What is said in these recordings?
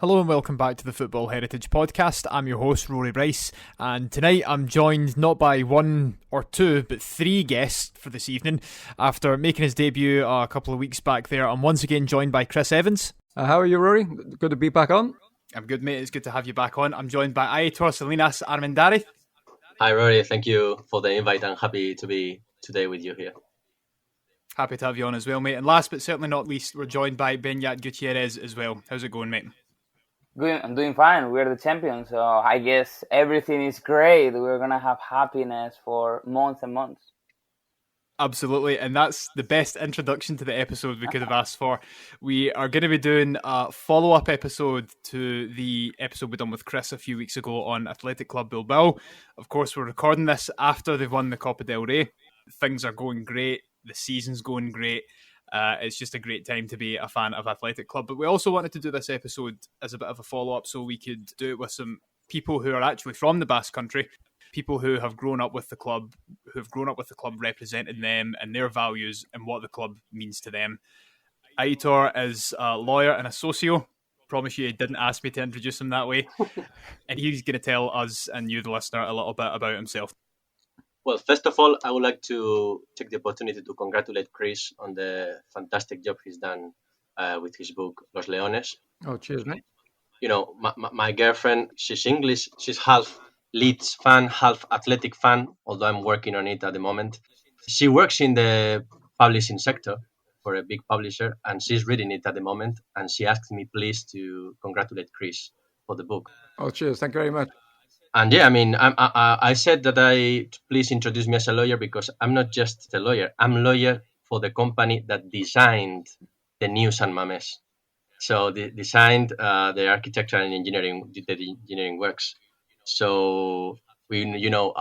Hello and welcome back to the Football Heritage podcast. I'm your host, Rory Bryce, and tonight I'm joined not by one or two, but three guests for this evening. After making his debut a couple of weeks back there, I'm once again joined by Chris Evans. How are you, Rory? Good to be back on. I'm good, mate. It's good to have you back on. I'm joined by Aitor Salinas-Armendariz. Hi, Rory. Thank you for the invite. I'm happy to be today with you here. Happy to have you on as well, mate. And last but certainly not least, we're joined by Beñat Gutiérrez as well. How's it going, mate? Good. I'm doing fine. We're the champions, so I guess everything is great. We're going to have happiness for months and months. Absolutely, and that's the best introduction to the episode we could have asked for. We are going to be doing a follow-up episode to the episode we done with Chris a few weeks ago on athleticclub Bilbao. Of course, we're recording this after they've won the Copa del Rey. Things are going great. The season's going great. It's just a great time to be a fan of athleticclub. But we also wanted to do this episode as a bit of a follow-up so we could do it with some people who are actually from the Basque Country, people who have grown up with the club, representing them and their values and what the club means to them. Aitor is a lawyer and a socio. Promise you he didn't ask me to introduce him that way. And he's going to tell us and you, the listener, a little bit about himself. Well, first of all, I would like to take the opportunity to congratulate Chris on the fantastic job he's done with his book, Los Leones. Oh, cheers, mate. You know, my girlfriend, she's English. She's half Leeds fan, half Athletic fan, although I'm working on it at the moment. She works in the publishing sector for a big publisher, and she's reading it at the moment. And she asked me, please, to congratulate Chris for the book. Oh, cheers. Thank you very much. And yeah, I mean, I said that please introduce me as a lawyer because I'm not just a lawyer. I'm a lawyer for the company that designed the new San Mamés. So they designed the architecture and engineering works. So we know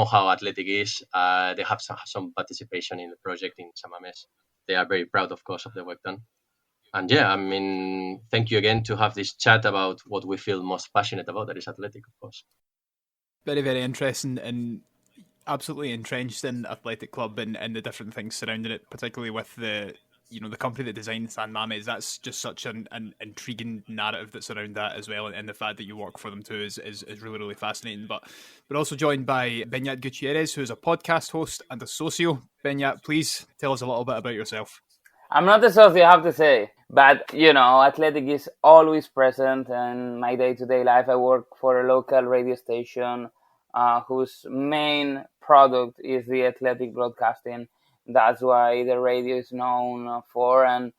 how athletic is. They have some participation in the project in San Mamés. They are very proud, of course, of the work done. And yeah, I mean, thank you again to have this chat about what we feel most passionate about, that is athletic, of course. Very, very interesting and absolutely entrenched in athleticclub and the different things surrounding it, particularly with the company that designed San Mamés. That's just such an intriguing narrative that's around that as well, and the fact that you work for them too is really, really fascinating. But we're also joined by Beñat Gutiérrez, who is a podcast host and a socio. Beñat, please tell us a little bit about yourself. I'm not a socio, I have to say, but, athletic is always present in my day-to-day life. I work for a local radio station whose main product is the athletic broadcasting. That's why the radio is known for. And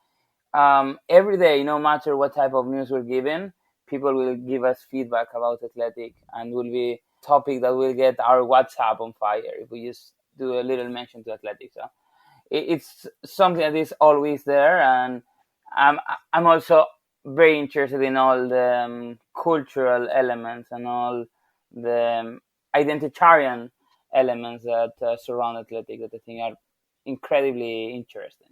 every day, no matter what type of news we're given, people will give us feedback about athletic and will be a topic that will get our WhatsApp on fire if we just do a little mention to athletics. So it's something that is always there, and I'm also very interested in all the cultural elements and all the identitarian elements that surround athletic that I think are incredibly interesting.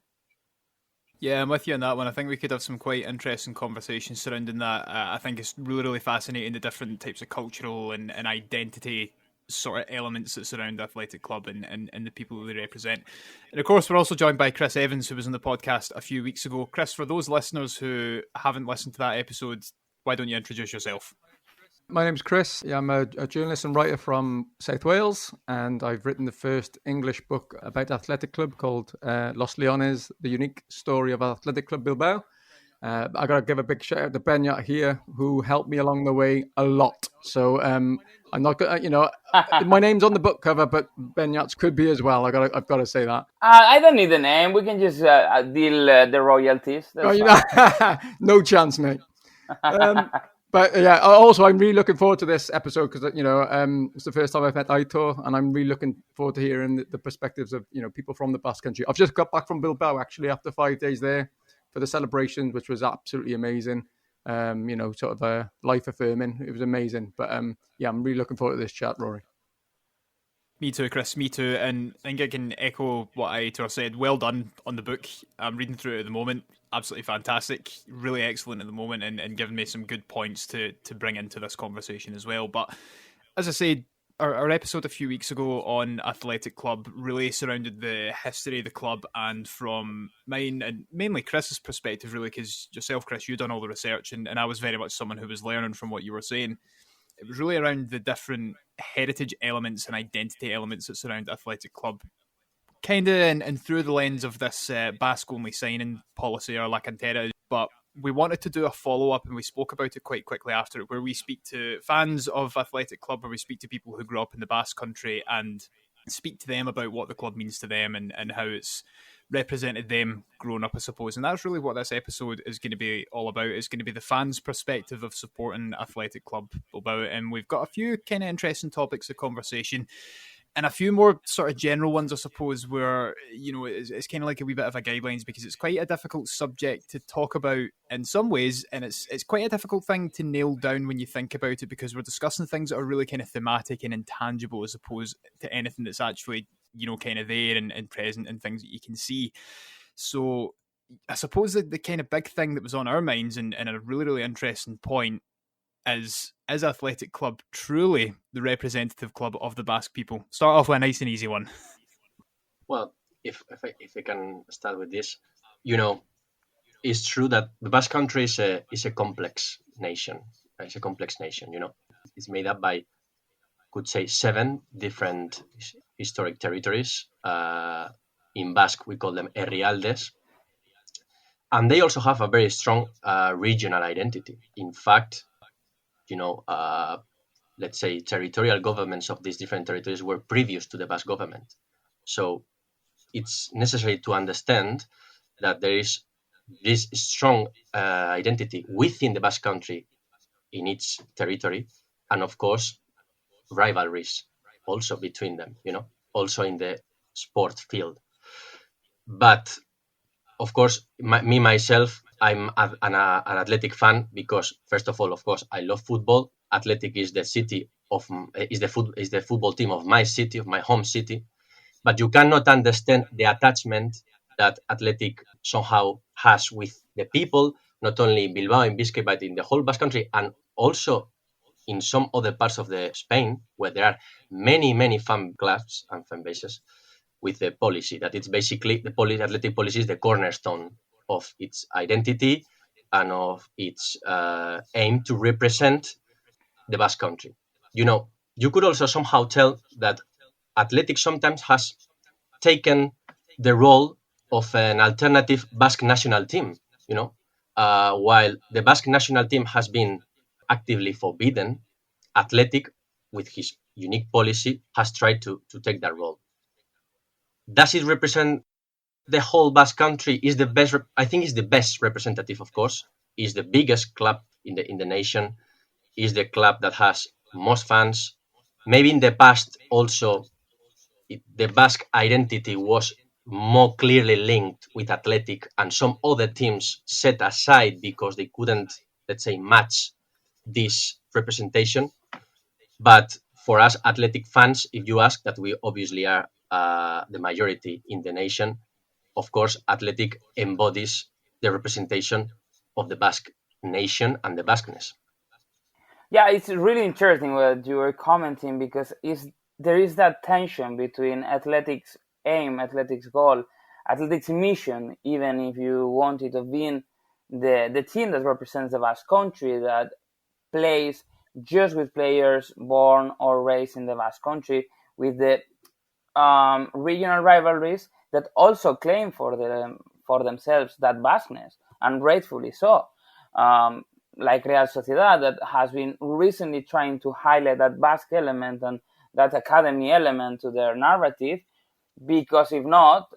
Yeah, I'm with you on that one. I think we could have some quite interesting conversations surrounding that. I think it's really, really fascinating, the different types of cultural and identity sort of elements that surround the athletic club and the people who they represent. And of course, we're also joined by Chris Evans, who was on the podcast a few weeks ago. Chris, for those listeners who haven't listened to that episode, why don't you introduce yourself? My name's Chris. Yeah, I'm a journalist and writer from South Wales, and I've written the first English book about athleticclub called Los Leones, the unique story of athleticclub Bilbao. I got to give a big shout out to Beñat here, who helped me along the way a lot. So I'm not going my name's on the book cover, but Beñat's could be as well. I've got to say that. I don't need a name. We can just deal the royalties. No chance, mate. But yeah, also I'm really looking forward to this episode because it's the first time I've met Aitor, and I'm really looking forward to hearing the perspectives of people from the Basque Country. I've just got back from Bilbao actually after 5 days there for the celebrations, which was absolutely amazing. Sort of life affirming. It was amazing. But I'm really looking forward to this chat, Rory. Me too, Chris. Me too. And I think I can echo what Aitor said. Well done on the book. I'm reading through it at the moment. Absolutely fantastic. Really excellent at the moment and giving me some good points to bring into this conversation as well. But as I said, Our episode a few weeks ago on Athletic Club really surrounded the history of the club, and from mine and mainly Chris's perspective, really, because yourself, Chris, you've done all the research, and I was very much someone who was learning from what you were saying. It was really around the different heritage elements and identity elements that surround Athletic Club, kind of and through the lens of this Basque-only signing policy, or La Cantera. But we wanted to do a follow-up, and we spoke about it quite quickly after it, where we speak to fans of Athletic Club, where we speak to people who grew up in the Basque Country and speak to them about what the club means to them and how it's represented them growing up, I suppose. And that's really what this episode is going to be all about. It's going to be the fans' perspective of supporting Athletic Club Bilbao. And we've got a few kind of interesting topics of conversation, and a few more sort of general ones, I suppose, where, it's kind of like a wee bit of a guidelines, because it's quite a difficult subject to talk about in some ways, and it's quite a difficult thing to nail down when you think about it, because we're discussing things that are really kind of thematic and intangible, as opposed to anything that's actually, kind of there and present and things that you can see. So I suppose that the kind of big thing that was on our minds, and a really, really interesting point, is Athletic Club truly the representative club of the Basque people? Start off with a nice and easy one. Well, if I can start with this, it's true that the Basque Country is a complex nation. It's a complex nation. It's made up by, could say, 7 different historic territories. In Basque, we call them herrialdes, and they also have a very strong regional identity. In fact, let's say territorial governments of these different territories were previous to the Basque government. So it's necessary to understand that there is this strong identity within the Basque Country in each territory, and of course, rivalries also between them, also in the sport field. But of course, myself, I'm an athletic fan because, first of all, of course, I love football. Athletic is the football team of my city, of my home city. But you cannot understand the attachment that Athletic somehow has with the people, not only in Bilbao, in Biscay, but in the whole Basque Country, and also in some other parts of Spain, where there are many, many fan clubs and fan bases, with the policy that it's basically the athletic policy is the cornerstone of its identity and of its aim to represent the Basque Country. You could also somehow tell that Athletic sometimes has taken the role of an alternative Basque national team. While the Basque national team has been actively forbidden, Athletic, with his unique policy, has tried to take that role. Does it represent the whole Basque Country? Is the best? I think is the best representative. Of course, is the biggest club in the nation. Is the club that has most fans. Maybe in the past also, the Basque identity was more clearly linked with Athletic, and some other teams set aside because they couldn't, let's say, match this representation. But for us Athletic fans, if you ask, that we obviously are the majority in the nation, of course, Athletic embodies the representation of the Basque nation and the Basqueness. Yeah, it's really interesting what you were commenting, because there is that tension between Athletic's aim, Athletic's goal, Athletic's mission, even if you want it, of being the team that represents the Basque Country, that plays just with players born or raised in the Basque Country, with the regional rivalries that also claim for themselves that Basqueness, and rightfully so. Like Real Sociedad, that has been recently trying to highlight that Basque element and that academy element to their narrative, because if not,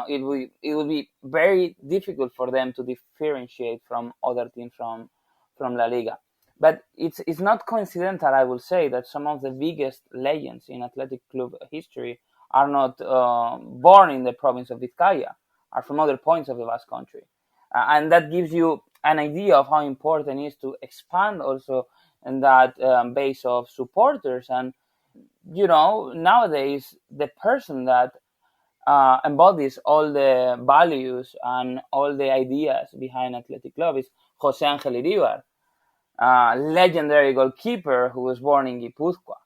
it will be very difficult for them to differentiate from other teams from La Liga. But it's not coincidental, I will say, that some of the biggest legends in Athletic Club history are not born in the province of Vizcaya, are from other points of the Basque Country. And that gives you an idea of how important it is to expand also in that base of supporters. And, nowadays, the person that embodies all the values and all the ideas behind Athletic Club is José Ángel Iríbar, legendary goalkeeper who was born in Guipúzcoa.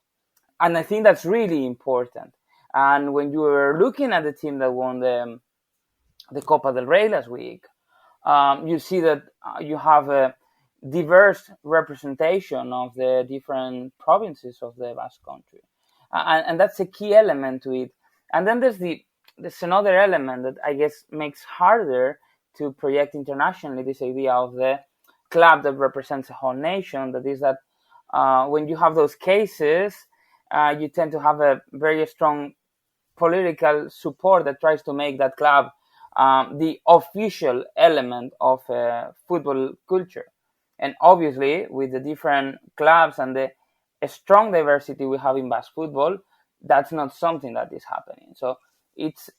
And I think that's really important. And when you were looking at the team that won the Copa del Rey last week, you see that you have a diverse representation of the different provinces of the Basque Country, and that's a key element to it. And then there's another element that I guess makes harder to project internationally, this idea of the club that represents a whole nation. That is that when you have those cases, you tend to have a very strong political support that tries to make that club the official element of football culture. And obviously, with the different clubs and the strong diversity we have in Basque football, that's not something that is happening. So it's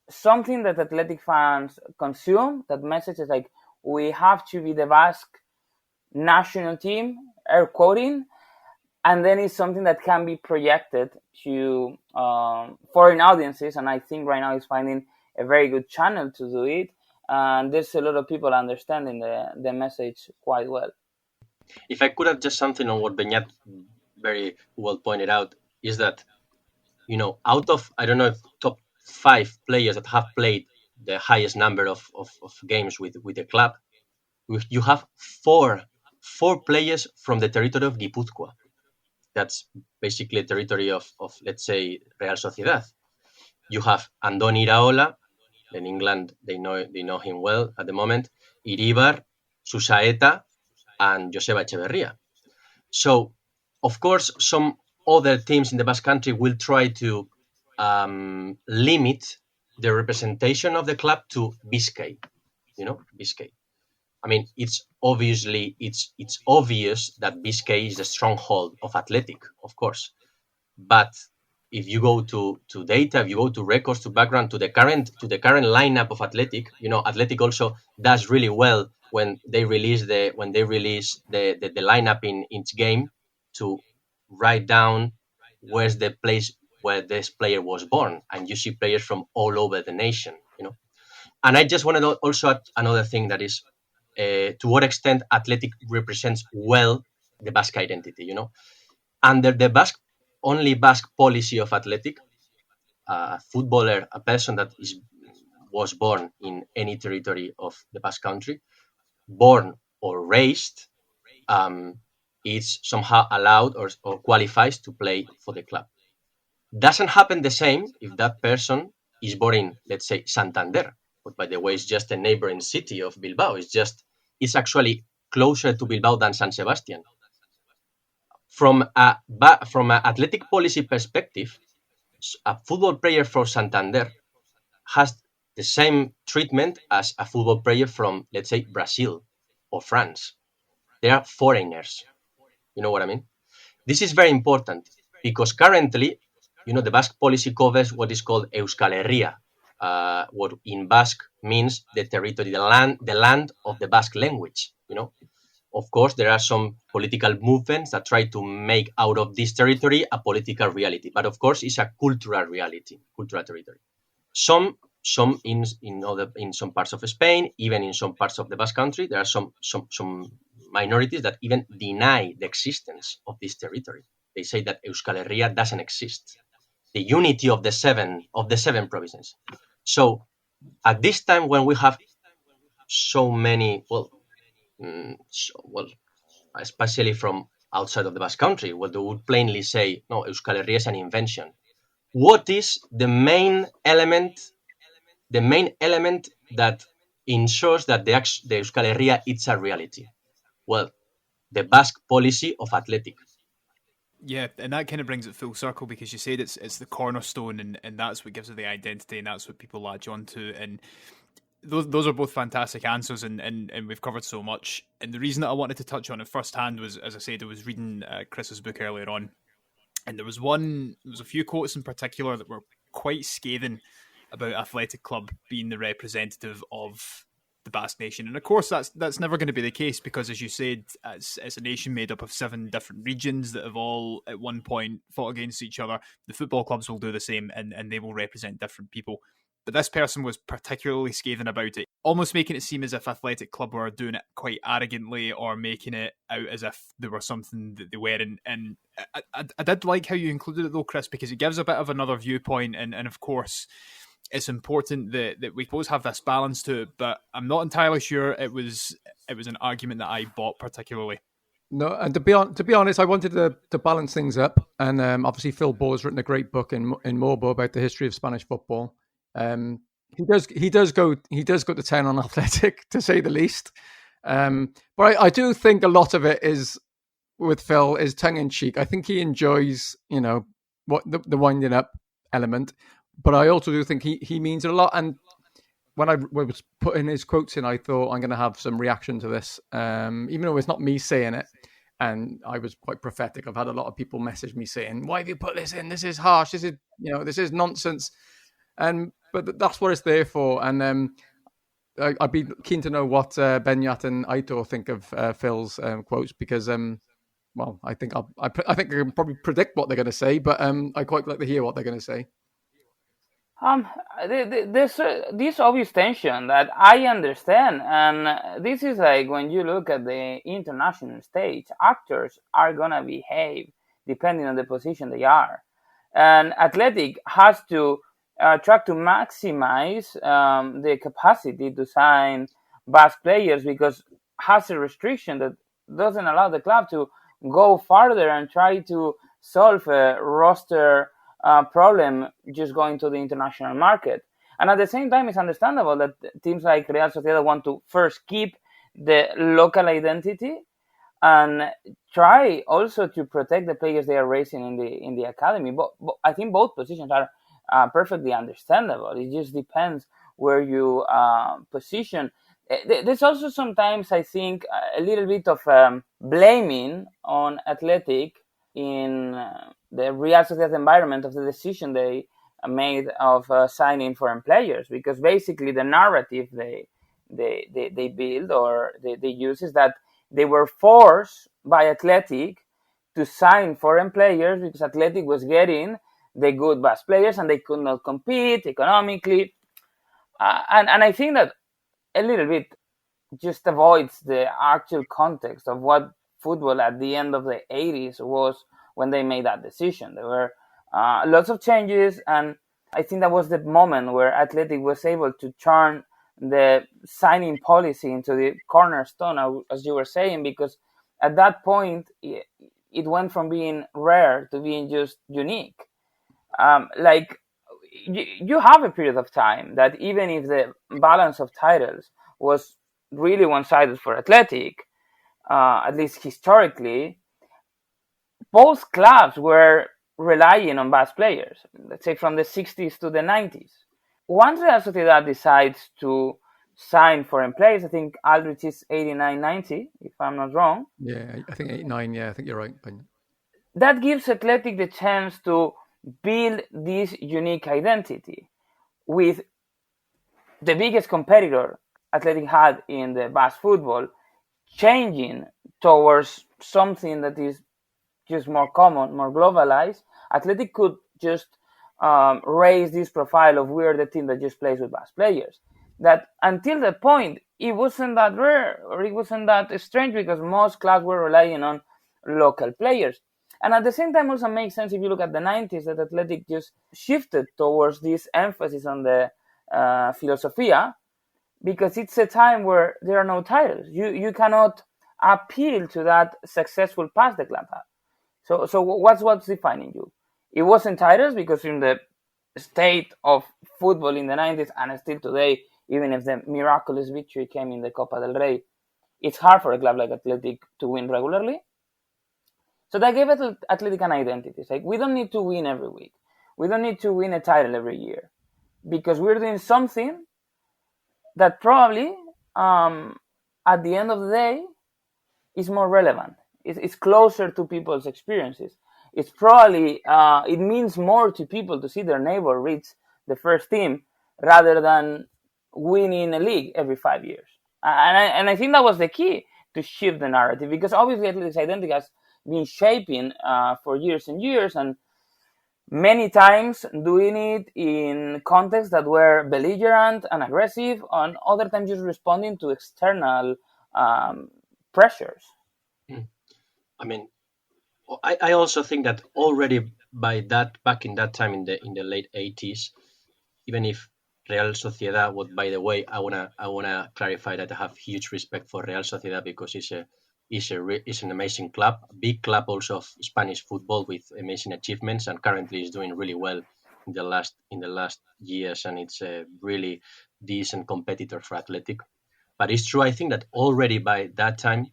something that athletic fans consume, that message is like, we have to be the Basque national team, air quoting, and then it's something that can be projected to foreign audiences, and I think right now it's finding a very good channel to do it, and there's a lot of people understanding the message quite well. If I could add just something on what Beñat very well pointed out, is that, out of, I don't know, if top 5 players that have played the highest number of games with the club, you have four players from the territory of Gipuzkoa. That's basically a territory of let's say, Real Sociedad. You have Andoni Iraola, in England they know him well at the moment, Iribar, Susaeta, and Joseba Echeverria. So, of course, some other teams in the Basque Country will try to limit the representation of the club to Biscay. Biscay. I mean, it's obvious that Biscay is the stronghold of Athletic, of course. But if you go to data, if you go to records, to background, to the current lineup of Athletic, Athletic also does really well when they release the lineup in each game to write down where's the place where this player was born, and you see players from all over the nation. And I just wanted to also add another thing, that is, to what extent Athletic represents well the Basque identity. Under the only Basque policy of Athletic, a footballer, a person that was born in any territory of the Basque Country, born or raised, is somehow allowed or qualifies to play for the club. Doesn't happen the same if that person is born in, let's say, Santander, but by the way, it's just a neighboring city of Bilbao. It's actually closer to Bilbao than San Sebastian. From an athletic policy perspective, a football player for Santander has the same treatment as a football player from, let's say, Brazil or France. They are foreigners. You know what I mean? This is very important because currently, the Basque policy covers what is called Euskal Herria, what in Basque means the territory, the land of the Basque language. Of course, there are some political movements that try to make out of this territory a political reality, but of course, it's a cultural reality, cultural territory. Some in some parts of Spain, even in some parts of the Basque Country, there are some minorities that even deny the existence of this territory. They say that Euskal Herria doesn't exist, the unity of the seven provinces. So, at this time when we have so many, especially from outside of the Basque Country, where they would plainly say, no, Euskal Herria is an invention. What is the main element that ensures that the Euskal Herria is a reality? Well, the Basque policy of Athletic. Yeah, and that kind of brings it full circle, because you said it's the cornerstone, and that's what gives it the identity, and that's what people latch onto. And those are both fantastic answers, and we've covered so much. And the reason that I wanted to touch on it firsthand was, as I said, I was reading Chris's book earlier on, and there was a few quotes in particular that were quite scathing about athleticclub being the representative of the Basque nation. And of course, that's never going to be the case, because, as you said, it's a nation made up of 7 different regions that have all at one point fought against each other. The football clubs will do the same, and they will represent different people. but this person was particularly scathing about it, almost making it seem as if Athletic Club were doing it quite arrogantly or making it out as if they were something that they weren't. And I did like how you included it though, Chris, because it gives a bit of another viewpoint, and of course it's important that we both have this balance to it, but I'm not entirely sure it was an argument that I bought particularly. No, and to be honest, I wanted to balance things up, and obviously Phil Ball has written a great book in Morbo about the history of Spanish football. He does go to town on Athletic, to say the least. But I do think a lot of it is with Phil is tongue in cheek. I think he enjoys, what the winding up element, but I also do think he means it a lot. And when I was putting his quotes in, I thought I'm going to have some reaction to this, even though it's not me saying it. And I was quite prophetic. I've had a lot of people message me saying, "Why have you put this in? This is harsh. This is, this is nonsense." But that's what it's there for. And I'd be keen to know what Beñat and Aitor think of Phil's quotes, because I think I can probably predict what they're going to say, but I quite like to hear what they're going to say. There's this obvious tension that I understand, and this is like when you look at the international stage, actors are gonna behave depending on the position they are, and Athletic has to try to maximize the capacity to sign Basque players, because has a restriction that doesn't allow the club to go farther and try to solve a roster problem just going to the international market. And at the same time, it's understandable that teams like Real Sociedad want to first keep the local identity and try also to protect the players they are raising in the academy. But I think both positions are perfectly understandable. It just depends where you position. There's also sometimes, I think, a little bit of blaming on Athletic in the Real Sociedad environment of the decision they made of signing foreign players, because basically the narrative they build or they use is that they were forced by Athletic to sign foreign players because Athletic was getting the good Basque players and they could not compete economically. And I think that a little bit just avoids the actual context of what football at the end of the 80s was when they made that decision. There were lots of changes, and I think that was the moment where Athletic was able to turn the signing policy into the cornerstone, as you were saying, because at that point it went from being rare to being just unique. Like you have a period of time that even if the balance of titles was really one-sided for Athletic, at least historically, both clubs were relying on Basque players, let's say from the 60s to the 90s. Once Real Sociedad decides to sign foreign players, I think Aldrich is 89-90, if I'm not wrong. Yeah, I think 89, yeah, I think you're right. That gives Athletic the chance to build this unique identity with the biggest competitor Athletic had in the Basque football changing towards something that is just more common, more globalized. Athletic could just raise this profile of we're the team that just plays with Basque players. That until that point, it wasn't that rare or it wasn't that strange because most clubs were relying on local players. And at the same time, also makes sense if you look at the 90s that Athletic just shifted towards this emphasis on the filosofia, because it's a time where there are no titles. You cannot appeal to that successful past the club had. So what's defining you? It wasn't titles, because in the state of football in the 90s and still today, even if the miraculous victory came in the Copa del Rey, it's hard for a club like Athletic to win regularly. So that gave Athletic an identity. It's like, we don't need to win every week. We don't need to win a title every year, because we're doing something that probably, at the end of the day, is more relevant. It's closer to people's experiences. It's probably, it means more to people to see their neighbor reach the first team rather than winning a league every 5 years. And I think that was the key to shift the narrative, because obviously Athletic's identity has been shaping for years and years, and many times doing it in contexts that were belligerent and aggressive, and other times just responding to external pressures. I mean, I also think that already back in that time in the late 80s, even if Real Sociedad, what by the way, I wanna clarify that I have huge respect for Real Sociedad because it's an amazing club, a big club also of Spanish football with amazing achievements, and currently is doing really well in the last years, and it's a really decent competitor for Athletic. But it's true, I think that already by that time,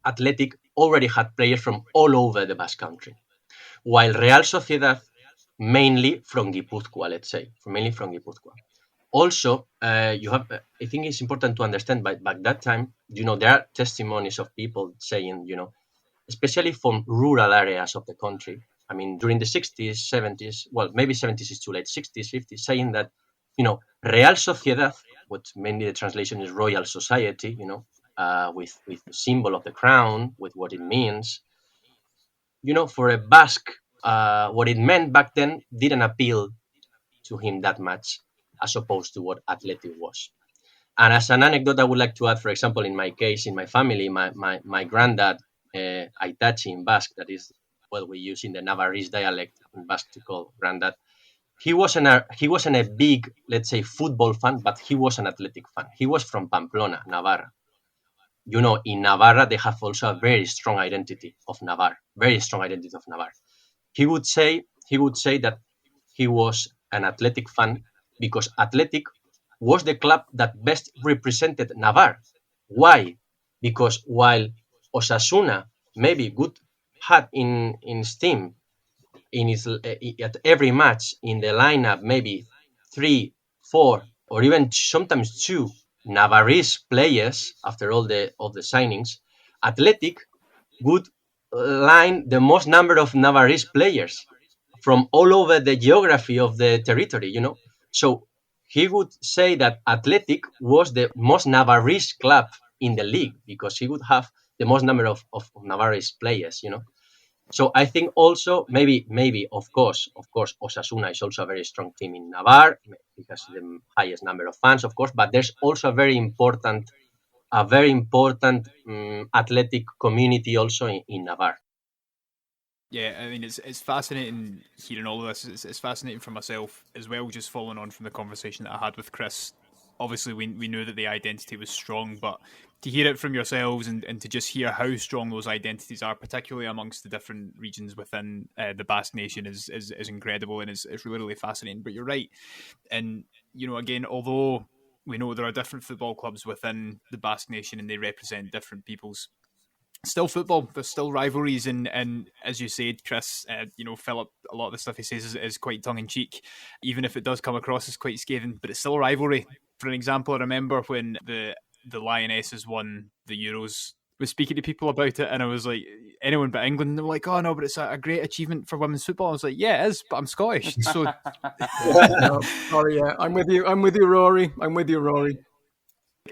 Athletic already had players from all over the Basque Country, while Real Sociedad mainly from Guipúzcoa, let's say, mainly from Guipúzcoa. Also, you have. I think it's important to understand. By back that time, there are testimonies of people saying, especially from rural areas of the country. I mean, during the 60s, 70s, well, maybe 70s is too late, 60s, 50s, saying that, Real Sociedad, what mainly the translation is Royal Society, with the symbol of the crown, with what it means, for a Basque, what it meant back then didn't appeal to him that much as opposed to what Athletic was. And as an anecdote, I would like to add, for example, in my case, in my family, my granddad, Aitachi in Basque, that is what we use in the Navarrese dialect in Basque to call granddad. He wasn't a big, let's say, football fan, but he was an Athletic fan. He was from Pamplona, Navarra. In Navarra, they have also a very strong identity of Navarre, very strong identity of Navarre. He would say that he was an Athletic fan because Athletic was the club that best represented Navarre. Why? Because while Osasuna maybe had in Steam at every match in the lineup maybe 3, 4, or even sometimes 2 Navarrese players after all the signings, Athletic would line the most number of Navarrese players from all over the geography of the territory, So he would say that Athletic was the most Navarrese club in the league because he would have the most number of Navarrese players, So I think also maybe of course Osasuna is also a very strong team in Navarre. It has the highest number of fans, of course, but there's also a very important athletic community also in Navarre. Yeah, I mean, it's fascinating hearing all of this. It's fascinating for myself as well, just following on from the conversation that I had with Chris. Obviously, we knew that the identity was strong, but to hear it from yourselves and to just hear how strong those identities are, particularly amongst the different regions within the Basque Nation, is incredible, and it's really, really fascinating. But you're right. And, again, although we know there are different football clubs within the Basque Nation and they represent different peoples, still football, there's still rivalries, and as you said, Chris, Philip, a lot of the stuff he says is quite tongue-in-cheek, even if it does come across as quite scathing, but it's still a rivalry. For an example, I remember when the Lionesses won the Euros, I was speaking to people about it, and I was like, anyone but England, and they were like, oh no, but it's a great achievement for women's football. I was like, yeah, it is, but I'm Scottish, so... No, sorry, yeah, I'm with you, Rory.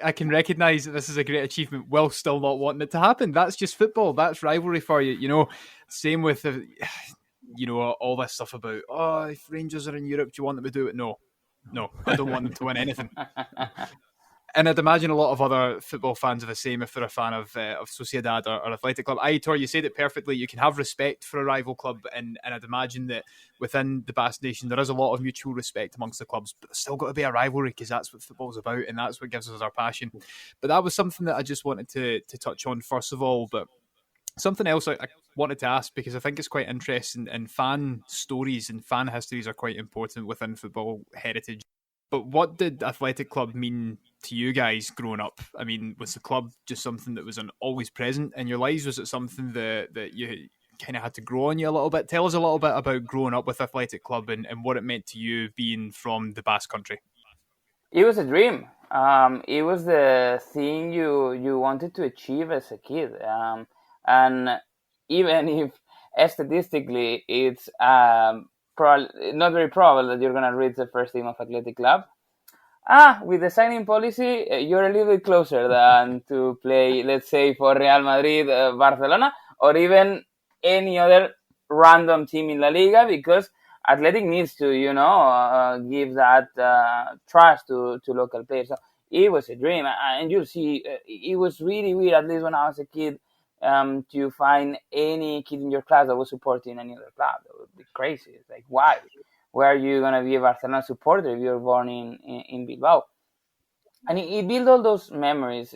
I can recognise that this is a great achievement while still not wanting it to happen. That's just football. That's rivalry for you. Same with, all this stuff about, if Rangers are in Europe, do you want them to do it? No, I don't want them to win anything. And I'd imagine a lot of other football fans are the same if they're a fan of Sociedad or Athletic Club. Aitor, you said it perfectly. You can have respect for a rival club, and I'd imagine that within the Basque Nation there is a lot of mutual respect amongst the clubs, but there's still got to be a rivalry because that's what football's about and that's what gives us our passion. But that was something that I just wanted to touch on first of all. But something else I wanted to ask, because I think it's quite interesting, and fan stories and fan histories are quite important within football heritage. But what did Athletic Club mean to you guys growing up? I mean, was the club just something that was always present in your lives? Was it something that you kind of had to grow on you a little bit? Tell us a little bit about growing up with Athletic Club and what it meant to you being from the Basque Country. It was a dream. It was the thing you wanted to achieve as a kid. And even if statistically it's not very probable that you're going to reach the first team of Athletic Club, with the signing policy, you're a little bit closer than to play, let's say, for Real Madrid, Barcelona, or even any other random team in La Liga, because Athletic needs to, give that trust to local players. So it was a dream, and you'll see, it was really weird, at least when I was a kid, to find any kid in your class that was supporting any other club. That would be crazy. It's like, why? Where are you gonna be a Barcelona supporter if you're born in Bilbao? And it built all those memories.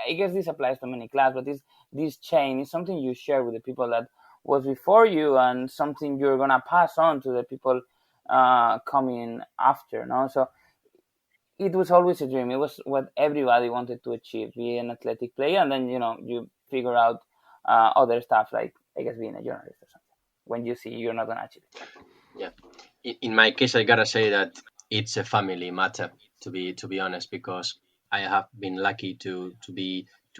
I guess this applies to many clubs, but this chain is something you share with the people that was before you, and something you're gonna pass on to the people coming after. No, so it was always a dream. It was what everybody wanted to achieve, be an athletic player, and then you figure out other stuff, like I guess being a journalist or something. When you see you're not gonna achieve it. Yeah, in my case, I gotta say that it's a family matter. To be honest, because I have been lucky to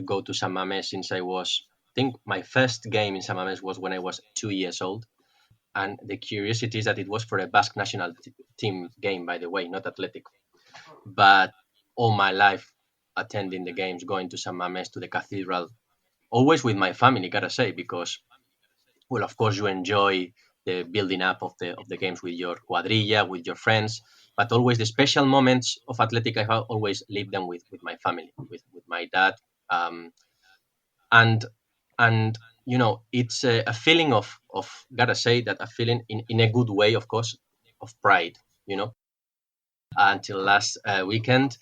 go to San Mamés since I was. I think my first game in San Mamés was when I was 2 years old, and the curiosity is that it was for a Basque national team game, by the way, not athletic. But all my life, attending the games, going to San Mamés, to the cathedral, always with my family, gotta say, because, well, of course, you enjoy the building up of the games with your cuadrilla, with your friends, but always the special moments of athletic, I have always lived them with my family, with my dad, and it's a feeling of gotta say that a feeling in a good way, of course, of pride. Until last weekend,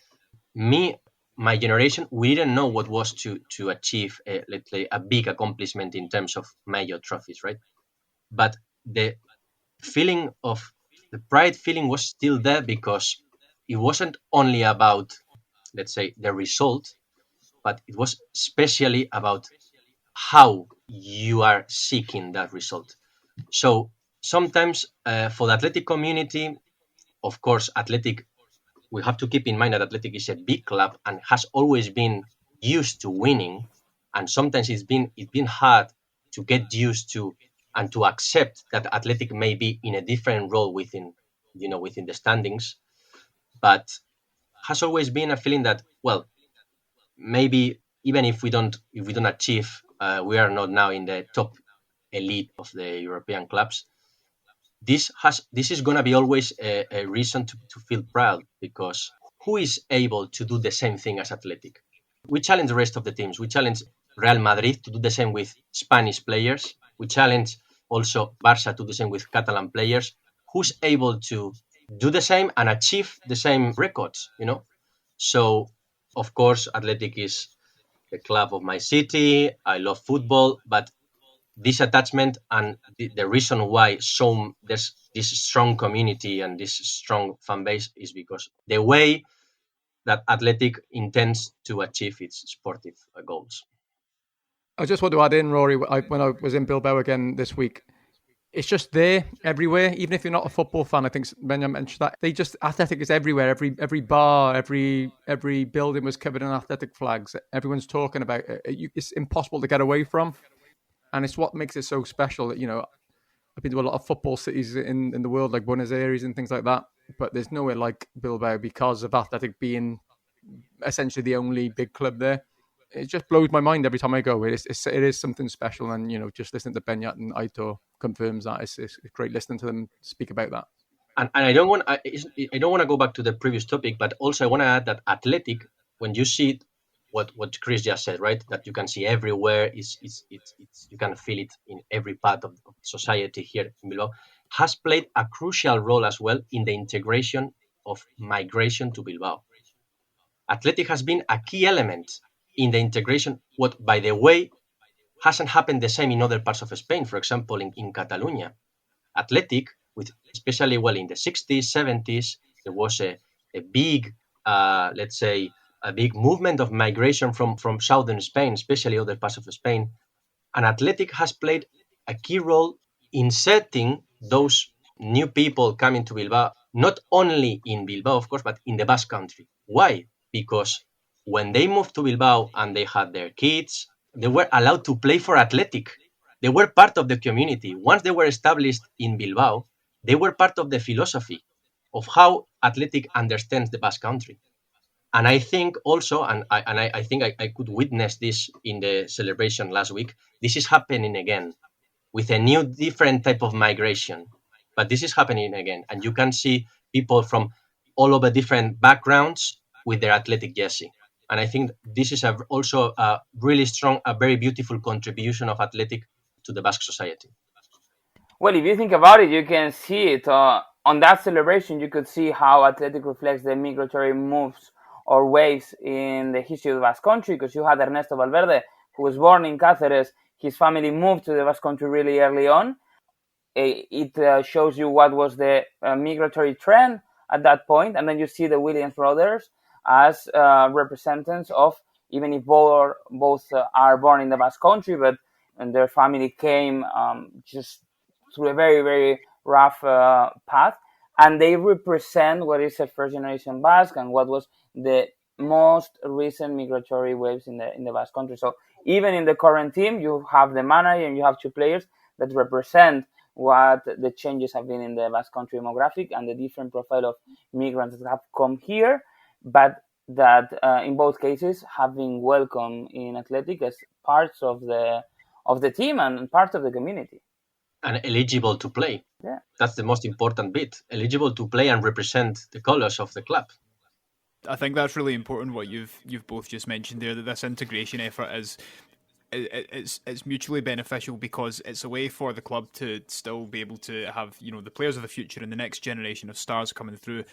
my generation, we didn't know what was to achieve let's say a big accomplishment in terms of major trophies, right? But the pride feeling was still there, because it wasn't only about, let's say, the result, but it was especially about how you are seeking that result. So sometimes for the athletic community, of course, we have to keep in mind that athletic is a big club and has always been used to winning, and sometimes it's been hard to get used to and to accept that athletic may be in a different role within the standings, but has always been a feeling that, well, maybe even if we don't achieve, we are not now in the top elite of the European clubs. This is going to be always a reason to feel proud, because who is able to do the same thing as athletic? We challenge the rest of the teams. We challenge Real Madrid to do the same with Spanish players. We challenge also Barça to do the same with Catalan players. Who's able to do the same and achieve the same records, So, of course, Athletic is the club of my city. I love football, but this attachment and the reason why there's this strong community and this strong fan base is because the way that Athletic intends to achieve its sportive goals. I just want to add in, Rory, when I was in Bilbao again this week, it's just there everywhere. Even if you're not a football fan, I think Beñat mentioned that Athletic is everywhere. Every bar, every building was covered in Athletic flags. Everyone's talking about it. It's impossible to get away from, and it's what makes it so special. That I've been to a lot of football cities in the world, like Buenos Aires and things like that, but there's nowhere like Bilbao because of Athletic being essentially the only big club there. It just blows my mind every time I go. It is something special, and just listening to Beñat and Aitor confirms that. It's great listening to them speak about that. And I don't want to go back to the previous topic, but also I want to add that Athletic, when you see what Chris just said, right, that you can see everywhere, it's you can feel it in every part of society here in Bilbao, has played a crucial role as well in the integration of migration to Bilbao. Athletic has been a key element in the integration, what, by the way, hasn't happened the same in other parts of Spain. For example, in Catalonia, Athletic, especially in the 60s, 70s, there was a big, let's say, a big movement of migration from southern Spain, especially other parts of Spain. And Athletic has played a key role in inserting those new people coming to Bilbao, not only in Bilbao, of course, but in the Basque Country. Why? Because when they moved to Bilbao and they had their kids, they were allowed to play for Athletic. They were part of the community. Once they were established in Bilbao, they were part of the philosophy of how Athletic understands the Basque Country. And I think also, and I think I could witness this in the celebration last week, this is happening again with a new, different type of migration. But this is happening again, and you can see people from all over different backgrounds with their athletic jersey. And I think this is also a really strong, a very beautiful contribution of athletic to the Basque society. Well, if you think about it, you can see it on that celebration. You could see how athletic reflects the migratory moves or waves in the history of the Basque Country, because you had Ernesto Valverde, who was born in Cáceres. His family moved to the Basque Country really early on. It shows you what was the migratory trend at that point, and then you see the Williams brothers as representatives of, even if both are born in the Basque Country, but and their family came just through a very, very rough path, and they represent what is a first generation Basque and what was the most recent migratory waves in the Basque Country. So even in the current team, you have the manager and you have two players that represent what the changes have been in the Basque Country demographic and the different profile of migrants that have come here, but that in both cases have been welcomed in athletic as parts of the team and part of the community. And eligible to play. Yeah. That's the most important bit. Eligible to play and represent the colours of the club. I think that's really important what you've both just mentioned there, that this integration effort it's mutually beneficial, because it's a way for the club to still be able to have, the players of the future and the next generation of stars coming through.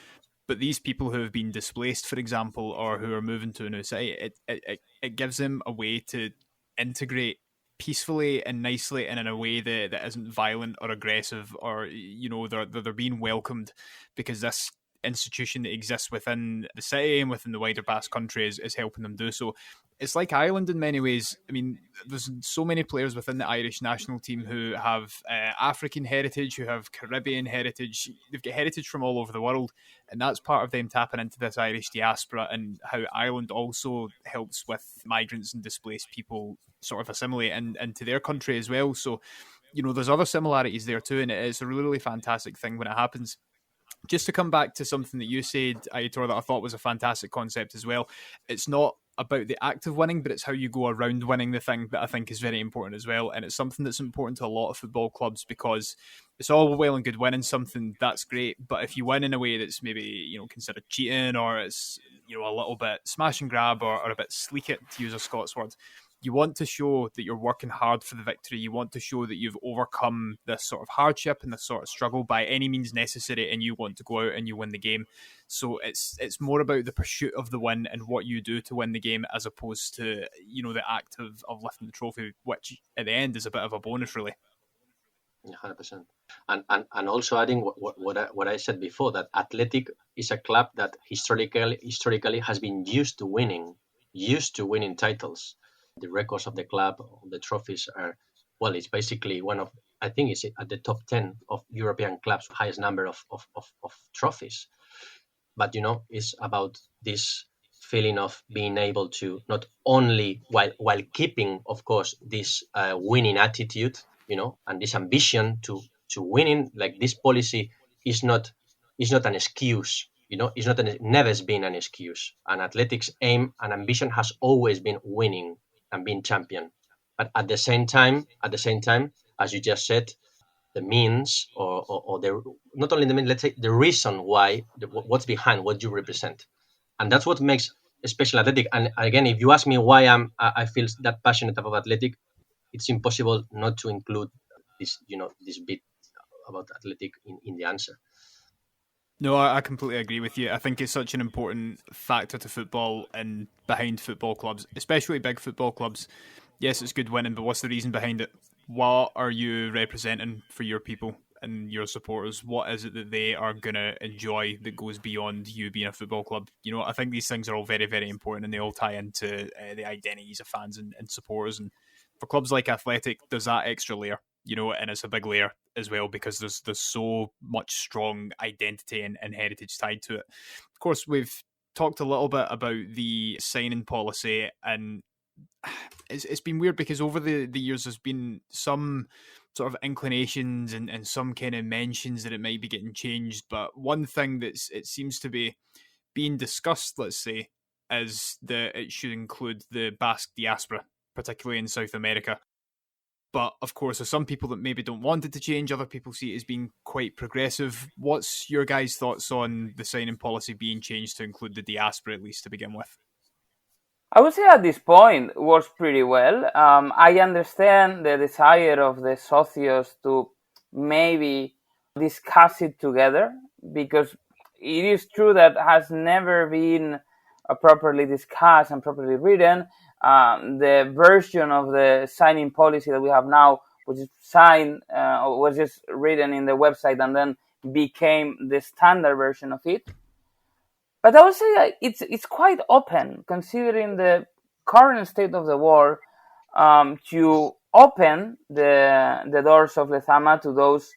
But these people who have been displaced, for example, or who are moving to a new city, it gives them a way to integrate peacefully and nicely and in a way that isn't violent or aggressive, or they're being welcomed, because this institution that exists within the city and within the wider Basque Country is helping them do so. It's like Ireland in many ways. I mean, there's so many players within the Irish national team who have African heritage, who have Caribbean heritage. They've got heritage from all over the world, and that's part of them tapping into this Irish diaspora, and how Ireland also helps with migrants and displaced people sort of assimilate into their country as well. So, there's other similarities there too, and it's a really, really fantastic thing when it happens. Just to come back to something that you said, Aitor, that I thought was a fantastic concept as well. It's not about the act of winning, but it's how you go around winning the thing that I think is very important as well. And it's something that's important to a lot of football clubs, because it's all well and good winning something, that's great. But if you win in a way that's maybe, considered cheating, or it's, a little bit smash and grab, or a bit sleek it, to use a Scots word, you want to show that you're working hard for the victory. You want to show that you've overcome this sort of hardship and this sort of struggle by any means necessary, and you want to go out and you win the game. So it's more about the pursuit of the win and what you do to win the game, as opposed to, the act of lifting the trophy, which at the end is a bit of a bonus, really. 100%. And also adding what I said before, that Athletic is a club that historically has been used to winning titles. The records of the club, the trophies are, well, it's basically I think it's at the top 10 of European clubs, highest number of trophies. But, it's about this feeling of being able to not only, while keeping, of course, this winning attitude, and this ambition to winning, like this policy is not an excuse. It's never has been an excuse. And Athletics' aim and ambition has always been winning and being champion. But at the same time, as you just said, the means or the not only the means, let's say the reason why, what's behind what you represent, and that's what makes special Athletic. And again, if you ask me why I feel that passionate about Athletic, it's impossible not to include this bit about Athletic in the answer. No, I completely agree with you. I think it's such an important factor to football and behind football clubs, especially big football clubs. Yes, it's good winning, but what's the reason behind it? What are you representing for your people and your supporters? What is it that they are going to enjoy that goes beyond you being a football club? I think these things are all very, very important, and they all tie into the identities of fans and supporters. And for clubs like Athletic, there's that extra layer, and it's a big layer as well, because there's so much strong identity and heritage tied to it. Of course, we've talked a little bit about the signing policy, and it's been weird because over the years there's been some sort of inclinations and some kind of mentions that it might be getting changed. But one thing it seems to be being discussed, let's say, is that it should include the Basque diaspora, particularly in South America. But of course, there's some people that maybe don't want it to change. Other people see it as being quite progressive. What's your guys' thoughts on the signing policy being changed to include the diaspora, at least to begin with? I would say at this point it works pretty well. I understand the desire of the Socios to maybe discuss it together, because it is true that has never been properly discussed and properly written. The version of the signing policy that we have now, which is signed, was just written in the website and then became the standard version of it. But I would say it's quite open, considering the current state of the war, to open the doors of Lezama to those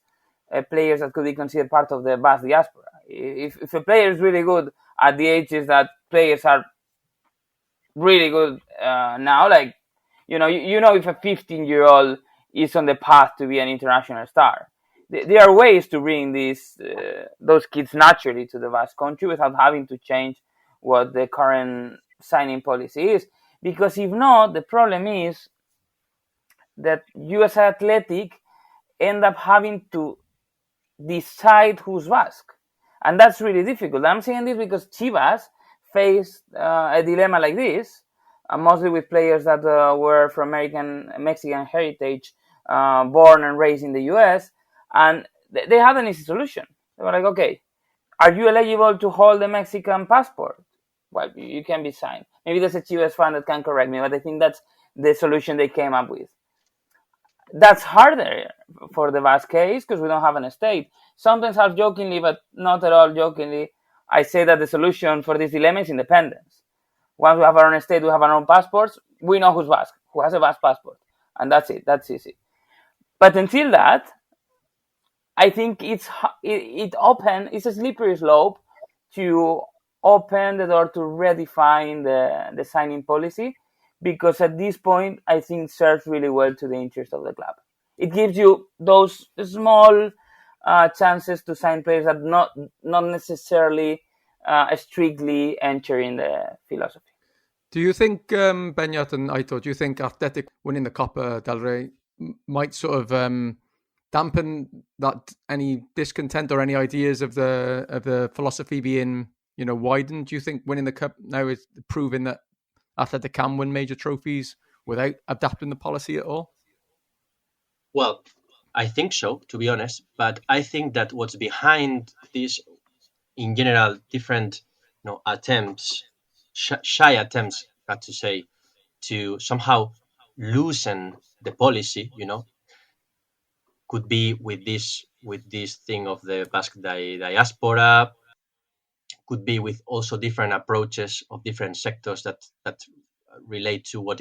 players that could be considered part of the Basque diaspora. If a player is really good at the ages that players are really good now, like you know if a 15-year-old is on the path to be an international star, there are ways to bring those kids naturally to the Basque Country without having to change what the current signing policy is. Because if not, the problem is that you as Athletic end up having to decide who's Basque, and that's really difficult. I'm saying this because Chivas faced a dilemma like this, mostly with players that were from Mexican heritage, born and raised in the US, and they had an easy solution. They were like, okay, are you eligible to hold a Mexican passport? Well, you can be signed. Maybe there's a Chivas fan that can correct me, but I think that's the solution they came up with. That's harder for the Basque case because we don't have an state. Sometimes half jokingly, but not at all jokingly, I say that the solution for this dilemma is independence. Once we have our own state, we have our own passports, we know who's Basque, who has a Basque passport. And that's it. That's easy. But until that, I think it's a slippery slope to open the door to redefine the signing policy, because at this point, I think serves really well to the interest of the club. It gives you those small chances to sign players that not necessarily strictly enter in the philosophy. Do you think, Beñat and Aitor, do you think Athletic winning the Copa del Rey might sort of dampen that any discontent or any ideas of the philosophy being widened? Do you think winning the cup now is proving that Athletic can win major trophies without adapting the policy at all? Well, I think so, to be honest. But I think that what's behind this, in general, different attempts, shy attempts, got to say, to somehow loosen the policy, could be with this thing of the Basque diaspora, could be with also different approaches of different sectors that relate to what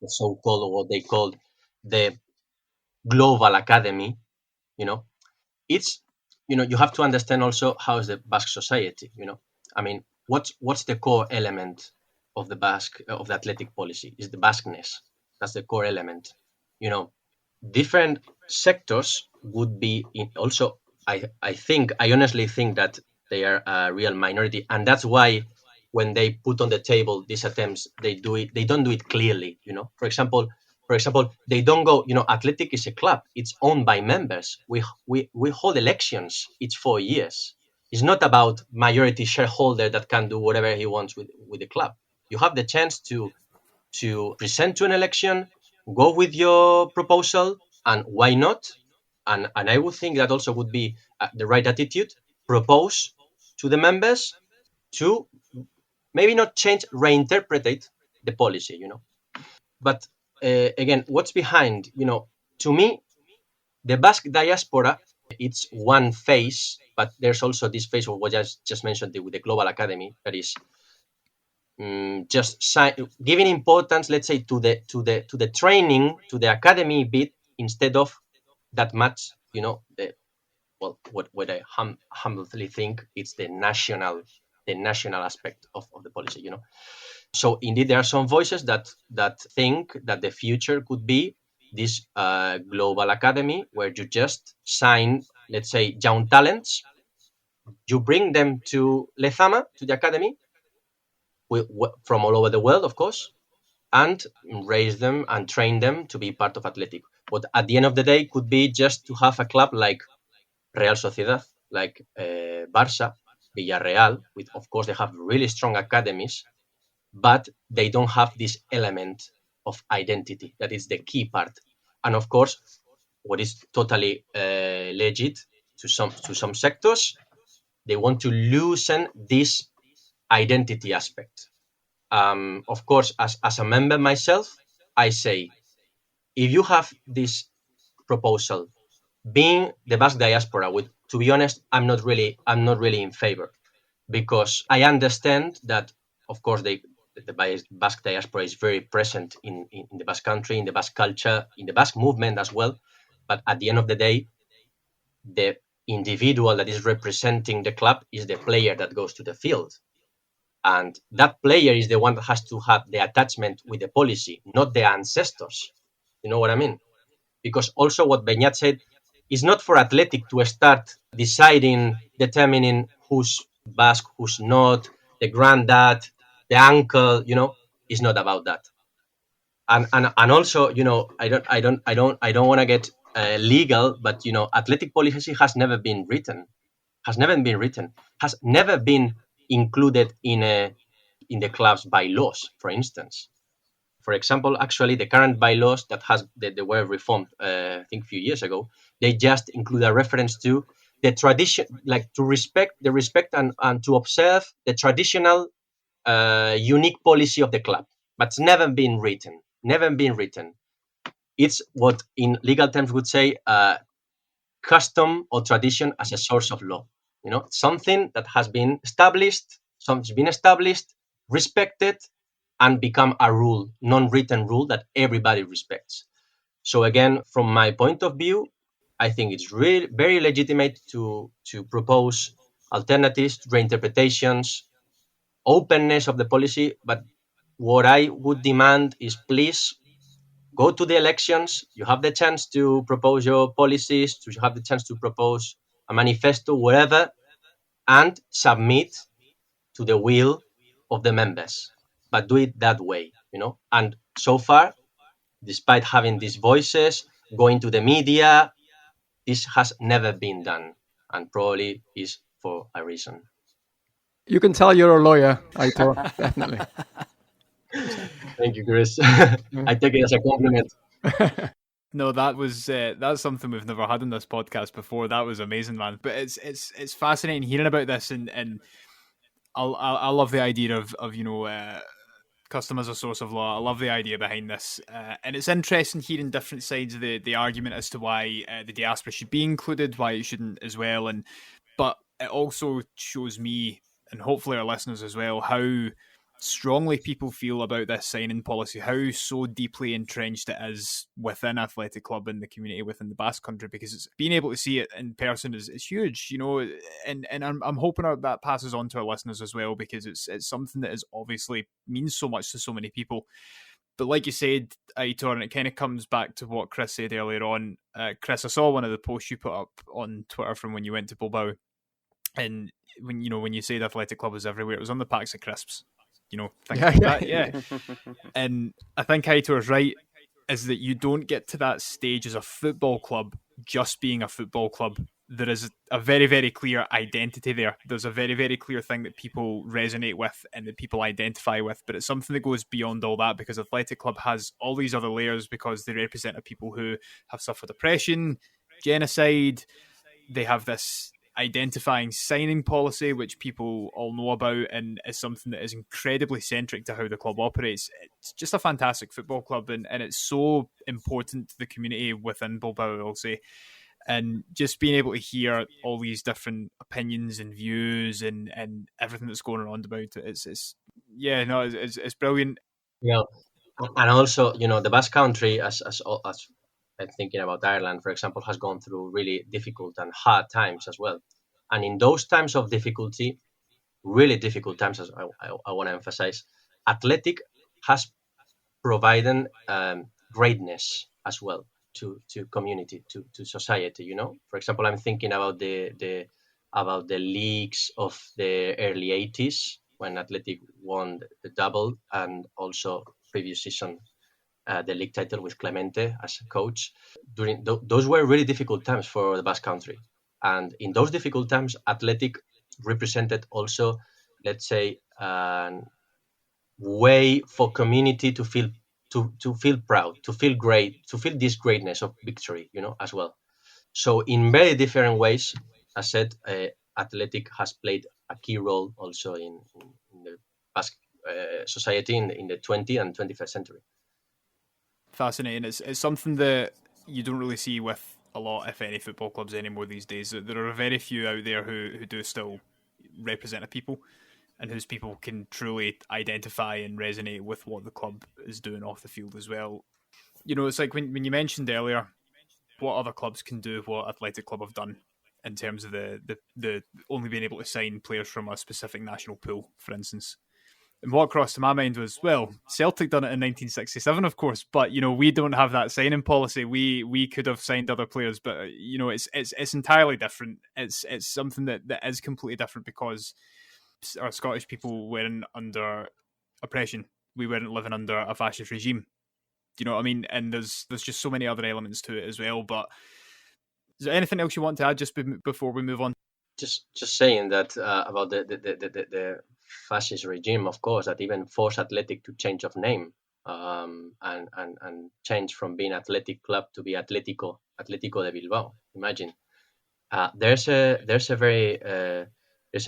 so-called, or what they call the global academy. It's you have to understand also how is the Basque society. I mean, what's the core element of the athletic policy is the Basqueness. That's the core element. Different sectors would be also. I honestly think that they are a real minority, and that's why when they put on the table these attempts, they don't do it clearly. For example, they don't go. Athletic is a club; it's owned by members. We hold elections each 4 years. It's not about majority shareholder that can do whatever he wants with the club. You have the chance to present to an election, go with your proposal, and why not? And I would think that also would be the right attitude. Propose to the members to maybe not change, reinterpret the policy, But again, what's behind? To me, the Basque diaspora, it's one phase, but there's also this phase of what I just mentioned with the Global Academy, that is giving importance, let's say, to the training, to the academy bit, instead of that much, what I humbly think it's the national aspect of the policy, So indeed, there are some voices that think that the future could be this global academy where you just sign, let's say, young talents, you bring them to Lezama, to the academy, from all over the world, of course, and raise them and train them to be part of Athletic. But at the end of the day, could be just to have a club like Real Sociedad, like Barça, Villarreal, with, of course, they have really strong academies, but they don't have this element of identity. That is the key part. And of course, what is totally legit to some sectors, they want to loosen this identity aspect. Of course, as a member myself, I say, if you have this proposal, being the Basque diaspora, to be honest, I'm not really in favor, because I understand that, of course, the Basque diaspora is very present in the Basque Country, in the Basque culture, in the Basque movement as well. But at the end of the day, the individual that is representing the club is the player that goes to the field. And that player is the one that has to have the attachment with the policy, not the ancestors. You know what I mean? Because also what Beñat said is not for Athletic to start determining who's Basque, who's not, the granddad, the uncle, it's not about that. And also, I don't want to get legal, but athletic policy has never been included in the club's bylaws, for instance. For example, actually, the current bylaws that were reformed, I think a few years ago, they just include a reference to the tradition, like to respect and to observe the traditional, unique policy of the club. But it's never been written. It's what in legal terms would say custom or tradition as a source of law. Something that has been established, respected, and become a rule, non-written rule that everybody respects. So again, from my point of view, I think it's really very legitimate to propose alternatives, reinterpretations, openness of the policy. But what I would demand is, please go to the elections. You have the chance to propose your policies, you have the chance to propose a manifesto, whatever, and submit to the will of the members. But do it that way, And so far, despite having these voices, going to the media, this has never been done, and probably is for a reason. You can tell you're a lawyer, Aitor, definitely. Thank you, Chris. I take it as a compliment. No, that's something we've never had on this podcast before. That was amazing, man. But it's fascinating hearing about this, and I love the idea of custom as a source of law. I love the idea behind this, and it's interesting hearing different sides of the argument as to why the diaspora should be included, why it shouldn't as well. But it also shows me, and hopefully our listeners as well, how strongly people feel about this signing policy, how so deeply entrenched it is within Athletic Club and the community within the Basque Country, because it's being able to see it in person is huge, and I'm hoping that passes on to our listeners as well, because it's something that is obviously means so much to so many people. But like you said, Aitor, and it kind of comes back to what Chris said earlier on. Chris, I saw one of the posts you put up on Twitter from when you went to Bilbao, and when you said Athletic Club was everywhere, it was on the packs of crisps. Yeah. And I think Aitor is right, is that you don't get to that stage as a football club just being a football club. There is a very, very clear identity there. There's a very, very clear thing that people resonate with and that people identify with, but it's something that goes beyond all that, because Athletic Club has all these other layers, because they represent people who have suffered oppression, genocide. They have this identifying signing policy, which people all know about, and is something that is incredibly centric to how the club operates. It's just a fantastic football club, and it's so important to the community within Bilbao, I'll say. And just being able to hear all these different opinions and views and everything that's going on about it, it's brilliant. Yeah, and also, the Basque Country, as I'm thinking about Ireland, for example, has gone through really difficult and hard times as well. And in those times of difficulty, really difficult times, as I want to emphasize, Athletic has provided greatness as well to community, to society. For example, I'm thinking about the leagues of the early 80s when Athletic won the double, and also previous season the league title with Clemente as a coach. During those were really difficult times for the Basque Country, and in those difficult times, Athletic represented also, let's say, way for community to feel proud, to feel great, to feel this greatness of victory, as well. So in very different ways, as said, Athletic has played a key role also in the Basque society in the 20th and 21st century. Fascinating. It's something that you don't really see with a lot, if any, football clubs anymore these days. There are very few out there who do still represent a people, and whose people can truly identify and resonate with what the club is doing off the field as well. It's like when you mentioned earlier what other clubs can do, what Athletic Club have done in terms of the only being able to sign players from a specific national pool, for instance. And what crossed to my mind was, well, Celtic done it in 1967, of course, but we don't have that signing policy. We could have signed other players, but it's entirely different. It's something that is completely different because our Scottish people weren't under oppression. We weren't living under a fascist regime. Do you know what I mean? And there's just so many other elements to it as well. But is there anything else you want to add just before we move on? Just saying that about the fascist regime, of course, that even forced Athletic to change of name and change from being Athletic Club to be Atlético de Bilbao. Imagine. There's an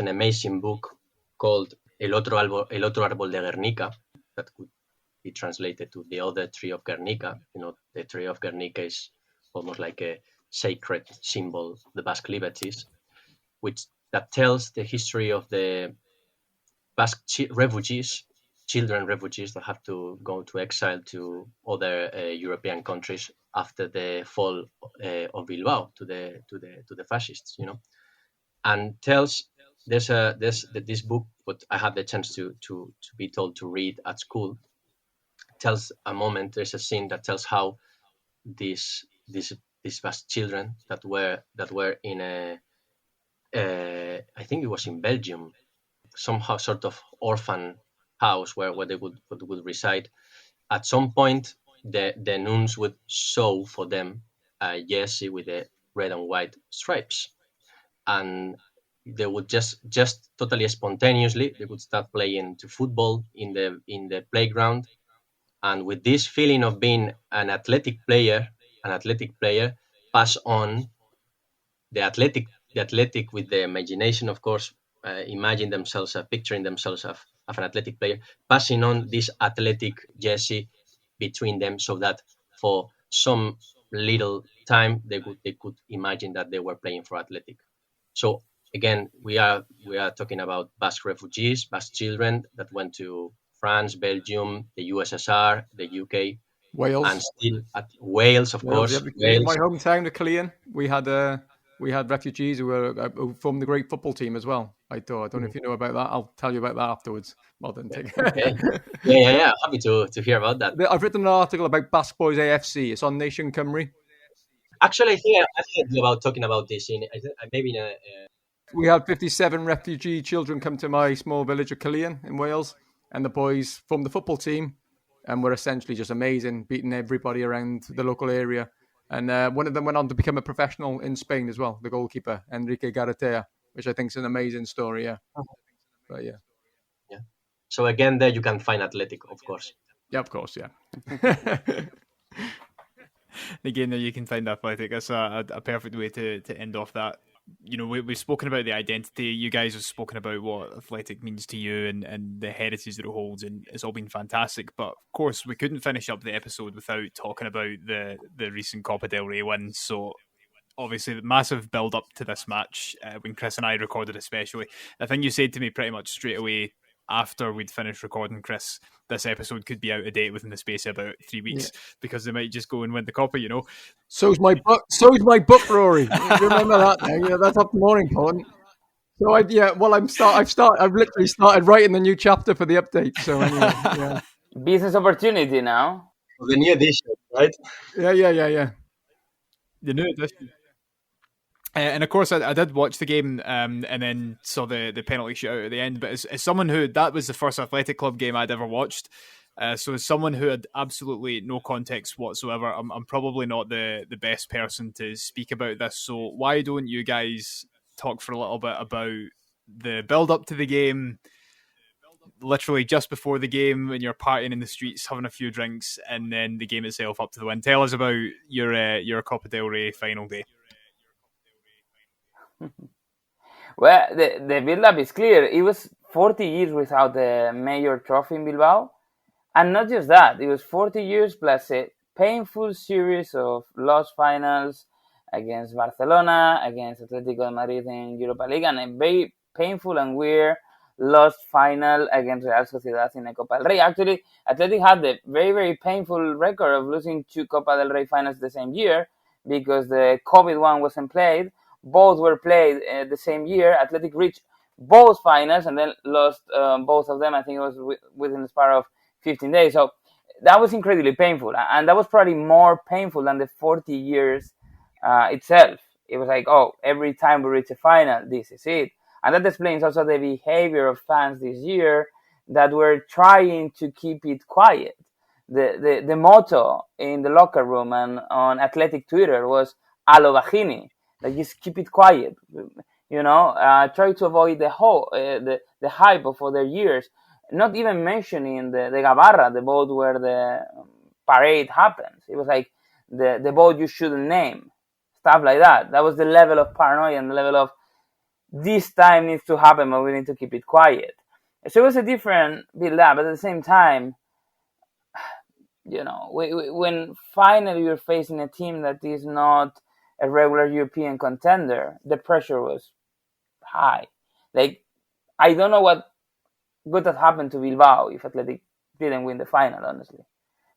amazing book called El otro árbol de Guernica that could be translated to The Other Tree of Guernica. The Tree of Guernica is almost like a sacred symbol of the Basque liberties, that tells the history of the Basque children refugees that have to go to exile to other European countries after the fall of Bilbao to the fascists, and tells this book, what I had the chance to be told to read at school, tells a moment. There's a scene that tells how these Basque children that were in a I think it was in Belgium, somehow sort of orphan house where they would reside. At some point, the nuns would sew for them a jersey with the red and white stripes, and they would just totally spontaneously they would start playing to football in the playground, and with this feeling of being an athletic player, pass on the athletic with the imagination, of course, imagine themselves, picturing themselves of an athletic player, passing on this athletic jersey between them, so that for some little time they could imagine that they were playing for Athletic. So again, we are talking about Basque refugees, Basque children that went to France, Belgium, the USSR, the UK, Wales, and still at Wales, of course. Yeah, Wales. My hometown of Killeen, we had refugees who formed the great football team as well. I don't know if you know about that. I'll tell you about that afterwards. Well, then take okay. Yeah. Happy to hear about that. I've written an article about Basque Boys AFC. It's on Nation Cymru. Actually, I think about talking about this maybe in a. We had 57 refugee children come to my small village of Killeen in Wales, and the boys formed the football team, and were essentially just amazing, beating everybody around the local area. And one of them went on to become a professional in Spain as well, the goalkeeper, Enrique Garretea, which I think is an amazing story, yeah. But yeah. So again, there you can find Athletic, of course. Yeah, of course, yeah. Again, there you can find Athletic. That's a perfect way to end off that. We've spoken about the identity. You guys have spoken about what Athletic means to you and the heritage that it holds, and it's all been fantastic. But of course, we couldn't finish up the episode without talking about the recent Copa del Rey win. So obviously, the massive build up to this match when Chris and I recorded, especially. I think you said to me pretty much straight away after we'd finished recording, Chris, this episode could be out of date within the space of about 3 weeks because they might just go and win the Copa, So's my book, Rory. Remember that now? That's up the morning point. So I've literally started writing the new chapter for the update. So anyway, yeah. Business opportunity now. The new edition, right? Yeah. The new edition. And of course, I did watch the game and then saw the penalty shootout at the end. But as someone who, that was the first Athletic Club game I'd ever watched, So as someone who had absolutely no context whatsoever, I'm probably not the best person to speak about this. So why don't you guys talk for a little bit about the build up to the game, literally just before the game when you're partying in the streets, having a few drinks, and then the game itself up to the win. Tell us about your Copa del Rey final day. Well, the build-up is clear. It was 40 years without the major trophy in Bilbao. And not just that, it was 40 years plus a painful series of lost finals against Barcelona, against Atletico de Madrid in Europa League, and a very painful and weird lost final against Real Sociedad in the Copa del Rey. Actually, Athletic had the very, very painful record of losing 2 Copa del Rey finals the same year because the COVID one wasn't played. Both were played the same year. Athletic reached both finals and then lost both of them. I think it was within the span of 15 days. So that was incredibly painful. And that was probably more painful than the 40 years itself. It was like, oh, every time we reach a final, this is it. And that explains also the behavior of fans this year that were trying to keep it quiet. The motto in the locker room and on Athletic Twitter was "a lo bajini," like just keep it quiet. Try to avoid the hype of other years. Not even mentioning the Gabarra, the boat where the parade happens. It was like the boat you shouldn't name, stuff like that. That was the level of paranoia and the level of this time needs to happen, but we need to keep it quiet. So it was a different build-up, but at the same time, when finally you're facing a team that is not a regular European contender, the pressure was high. Like, I don't know what would have happened to Bilbao if Athletic didn't win the final, honestly.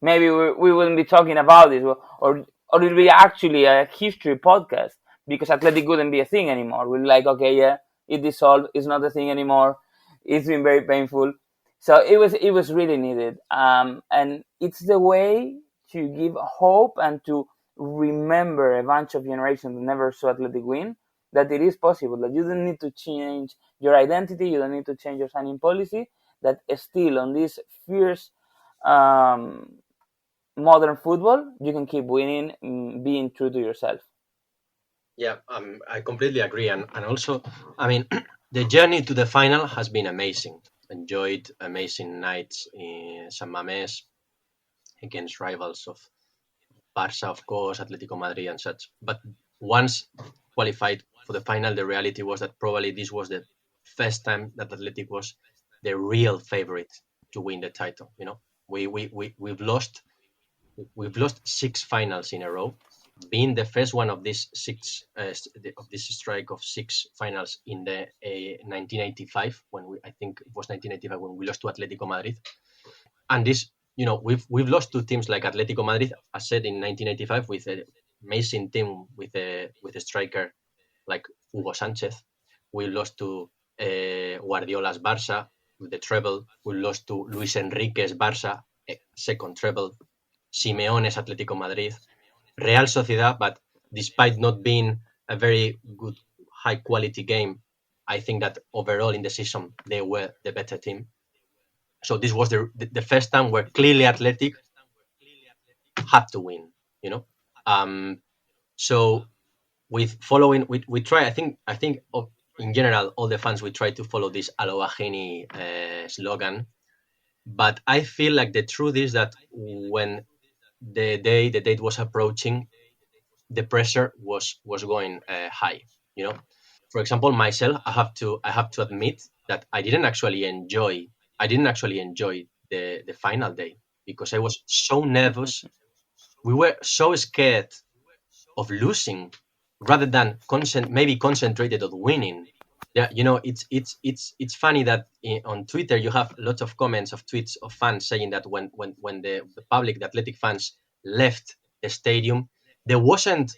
Maybe we wouldn't be talking about this, or it would be actually a history podcast because Athletic wouldn't be a thing anymore. We're like, okay, yeah, it dissolved. It's not a thing anymore. It's been very painful. So it was really needed. And it's the way to give hope and to remember a bunch of generations that never saw Athletic win, that it is possible, that you don't need to change your identity, you don't need to change your signing policy, that still on this fierce modern football, you can keep winning, being true to yourself. Yeah, I completely agree. And also, I mean, the journey to the final has been amazing. Enjoyed amazing nights in San Mamés against rivals of Barça, of course, Atletico Madrid and such. But once qualified for the final, the reality was that probably this was the first time that Athletic was the real favorite to win the title. We've lost 6 finals in a row, being the first one of these 6 of this strike of 6 finals in the 1985 I think it was 1985 when we lost to Atletico Madrid. And this, we've lost to teams like Atletico Madrid, as said, in 1985 with an amazing team with a striker like Hugo Sanchez. We lost to Guardiola's Barça with the treble. We lost to Luis Enrique's Barça, second treble. Simeone's Atletico Madrid. Real Sociedad, but despite not being a very good, high-quality game, I think that overall in the season, they were the better team. So this was the first time where clearly Athletic had to win, So with following, we try, I think in general, all the fans, we try to follow this "a lo bajini" slogan. But I feel like the truth is that when the date was approaching, the pressure was going high. For example, myself, I have to admit that I didn't actually enjoy the final day because I was so nervous. We were so scared of losing rather than concentrated on winning. Yeah, it's funny that on Twitter you have lots of comments of tweets of fans saying that when the public, the Athletic fans left the stadium, there wasn't,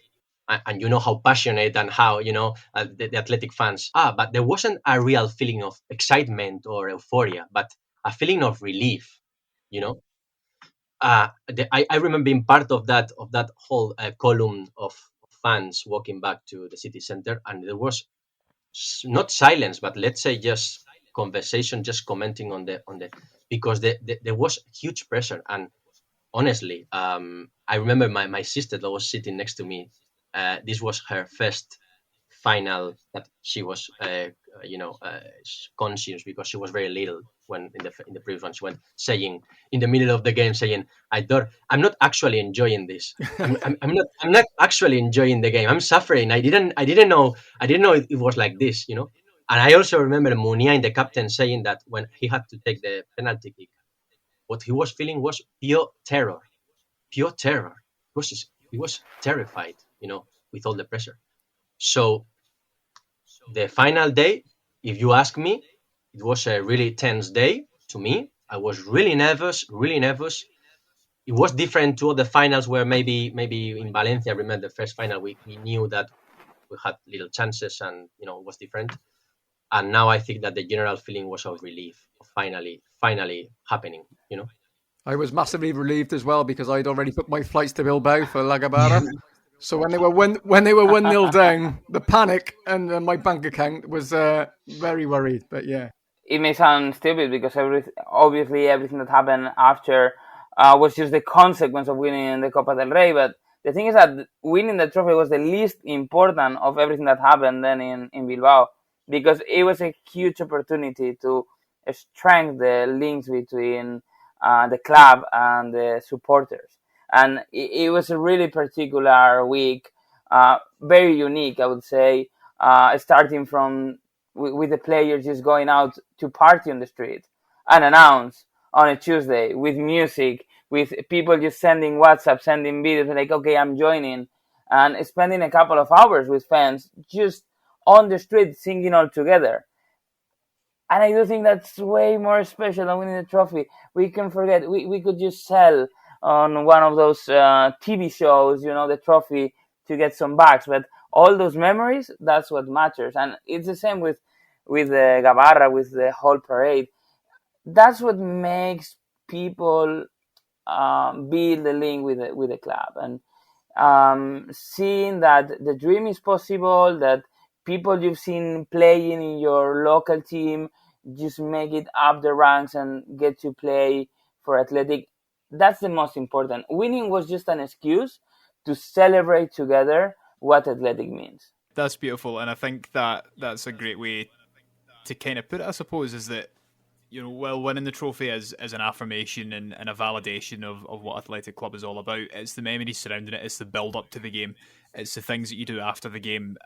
and you know how passionate and how the Athletic fans are, but there wasn't a real feeling of excitement or euphoria, but a feeling of relief. I remember being part of that whole column of fans walking back to the city center, and there was not silence, but let's say just conversation, just commenting on the because there was huge pressure. And honestly, I remember my sister that was sitting next to me. This was her first final that she was conscious, because she was very little when in the previous one. She went saying in the middle of the game, saying, "Aitor, I'm not actually enjoying this. I'm not actually enjoying the game. I'm suffering. I didn't know it was like this, you know." And I also remember Muniain, the captain, saying that when he had to take the penalty kick, what he was feeling was pure terror. Pure terror. He was terrified, with all the pressure. So the final day, if you ask me, it was a really tense day to me. I was really nervous, really nervous. It was different to other finals where maybe in Valencia, I remember the first final, we knew that we had little chances and, it was different. And now I think that the general feeling was of relief, of finally happening, I was massively relieved as well because I'd already booked my flights to Bilbao for La Gabara. So when they were 1-0 down, the panic and my bank account was very worried. But yeah, it may sound stupid because obviously everything that happened after was just the consequence of winning the Copa del Rey. But the thing is that winning the trophy was the least important of everything that happened then in Bilbao, because it was a huge opportunity to strengthen the links between the club and the supporters. And it was a really particular week, very unique, I would say, starting from with the players just going out to party on the street, unannounced on a Tuesday, with music, with people just sending WhatsApp, sending videos, like, okay, I'm joining, and spending a couple of hours with fans just on the street singing all together. And I do think that's way more special than winning the trophy. We can forget, we could just sell on one of those TV shows, the trophy to get some bucks. But all those memories, that's what matters. And it's the same with the Gabarra, with the whole parade. That's what makes people build the link with the club. And seeing that the dream is possible, that people you've seen playing in your local team just make it up the ranks and get to play for Athletic. That's the most important. Winning was just an excuse to celebrate together what Athletic means. That's beautiful, and I think that's a great way to kind of put it, I suppose, is that, winning the trophy is an affirmation and a validation of what Athletic Club is all about. It's the memories surrounding it, it's the build up to the game, it's the things that you do after the game,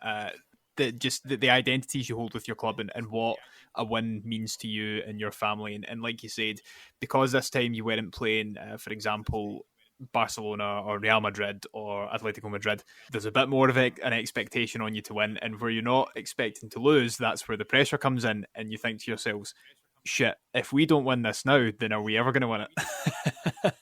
the identities you hold with your club and what a win means to you and your family. And like you said, because this time you weren't playing, for example, Barcelona or Real Madrid or Atletico Madrid, there's a bit more of an expectation on you to win. And where you're not expecting to lose, that's where the pressure comes in. And you think to yourselves, shit, if we don't win this now, then are we ever going to win it?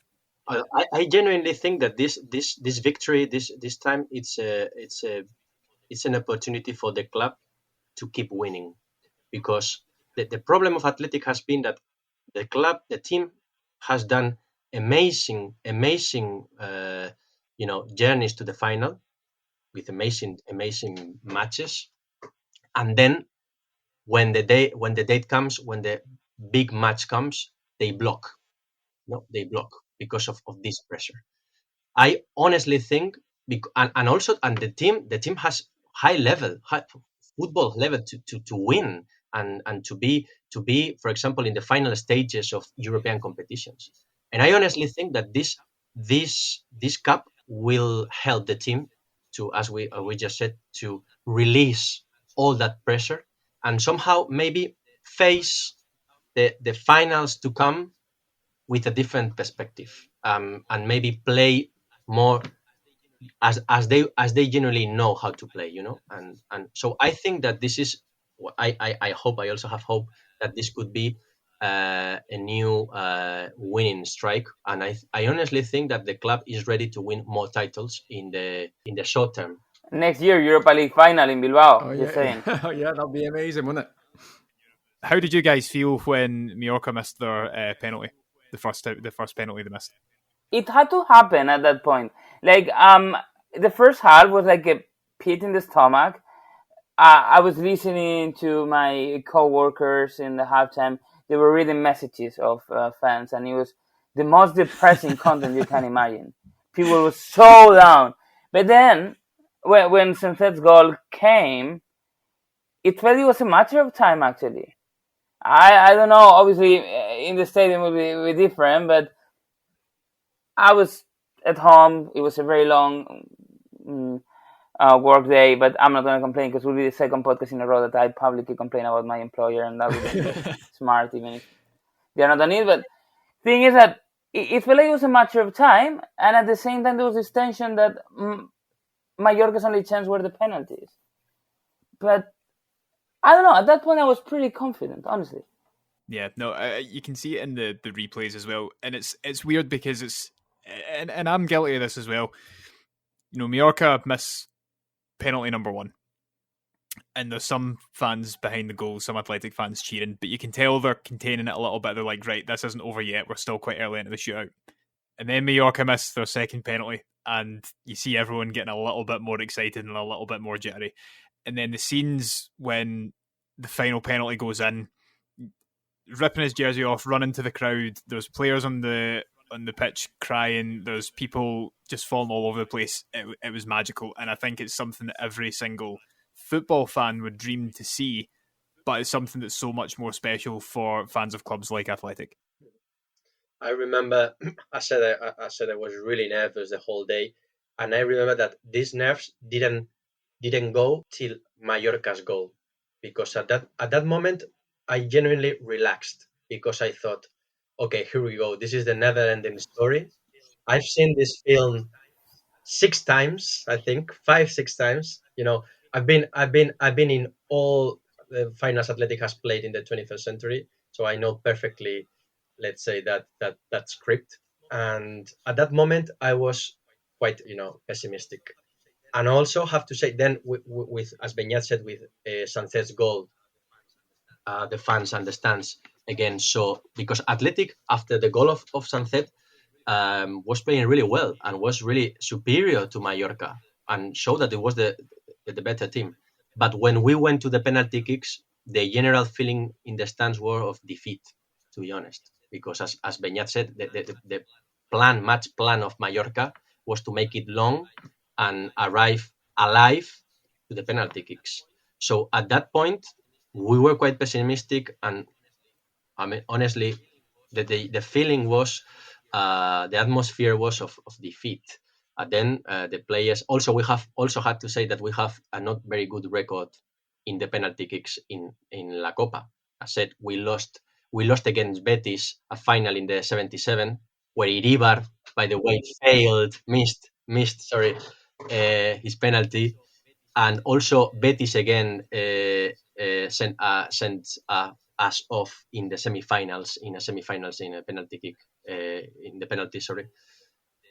I genuinely think that this victory, this time, it's an opportunity for the club to keep winning, because the problem of Athletic has been that the team has done amazing journeys to the final with amazing matches, and then when the date comes, when the big match comes, they block. They block because of this pressure. I honestly think, and also the team has high football level to win and to be, for example, in the final stages of European competitions. And I honestly think that this cup will help the team to, as we just said, to release all that pressure and somehow maybe face the finals to come with a different perspective, and maybe play more as they generally know how to play, and so I think that this is what I hope. I also have hope that this could be a new winning strike, and I honestly think that the club is ready to win more titles in the short term. Next year, Europa League final in Bilbao. oh, Just yeah. saying. Oh, yeah, that'd be amazing, wouldn't it? How did you guys feel when Mallorca missed their penalty, the first penalty they missed? It had to happen at that point. Like, the first half was like a pit in the stomach. I was listening to my co-workers in the halftime. They were reading messages of fans, and it was the most depressing content you can imagine. People were so down. But then, when Sanzet's goal came, it felt it was a matter of time, actually. I don't know, obviously, in the stadium it will be different, but I was at home. It was a very long work day, but I'm not going to complain because it will be the second podcast in a row that I publicly complain about my employer, and that would be smart, even if they're not on it. But thing is that it felt like it was a matter of time, and at the same time there was this tension that Mallorca's only chance were the penalties. But I don't know. At that point, I was pretty confident, honestly. Yeah, no, you can see it in the replays as well, and it's weird because it's and I'm guilty of this as well. You know, Mallorca miss penalty number 1, and there's some fans behind the goal, some Athletic fans cheering, but you can tell they're containing it a little bit. They're like, right, this isn't over yet. We're still quite early into the shootout. And then Mallorca miss their second penalty, and you see everyone getting a little bit more excited and a little bit more jittery. And then the scenes when the final penalty goes in, ripping his jersey off, running to the crowd. There's players on the pitch crying. There's people just falling all over the place. It was magical, and I think it's something that every single football fan would dream to see, but it's something that's so much more special for fans of clubs like Athletic. I remember I said I was really nervous the whole day, and I remember that these nerves didn't go till Mallorca's goal, because at that moment I genuinely relaxed, because I thought, okay, here we go. This is the never-ending story. I've seen this film 6 times, I think, 5-6 times. You know, I've been in all the finals Athletic has played in the 21st century, so I know perfectly, let's say, that script. And at that moment, I was quite, pessimistic. And also have to say, then with as Beñat said, with Sanzet's goal, the fans and the stands again. So because Athletic, after the goal of Sanzet, was playing really well and was really superior to Mallorca and showed that it was the better team. But when we went to the penalty kicks, the general feeling in the stands were of defeat, to be honest. Because as Beñat said, the match plan of Mallorca was to make it long and arrive alive to the penalty kicks. So at that point, we were quite pessimistic, and I mean, honestly, the feeling was, the atmosphere was of defeat. Then the players also, we have also had to say that we have a not very good record in the penalty kicks in La Copa. I said we lost against Betis a final in the 77, where Iribar, by the way, missed his penalty, and also Betis again sent us off in the semi-finals in a penalty kick, in the penalty.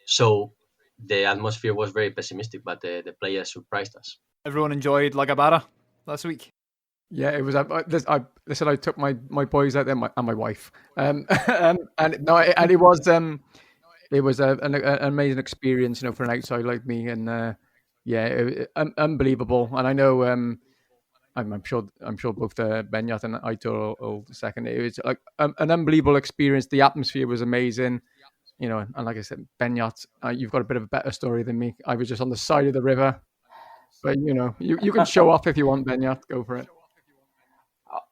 So the atmosphere was very pessimistic, but the players surprised us. Everyone enjoyed La Gabara last week. Yeah, it was. Listen, I took my boys out there and my wife, and it was an amazing experience, for an outsider like me, and unbelievable. And I know, I'm sure both Beñat and Aitor will second. It was like an unbelievable experience. The atmosphere was amazing, and like I said, Beñat, you've got a bit of a better story than me. I was just on the side of the river, but you can show off if you want, Beñat. Go for it.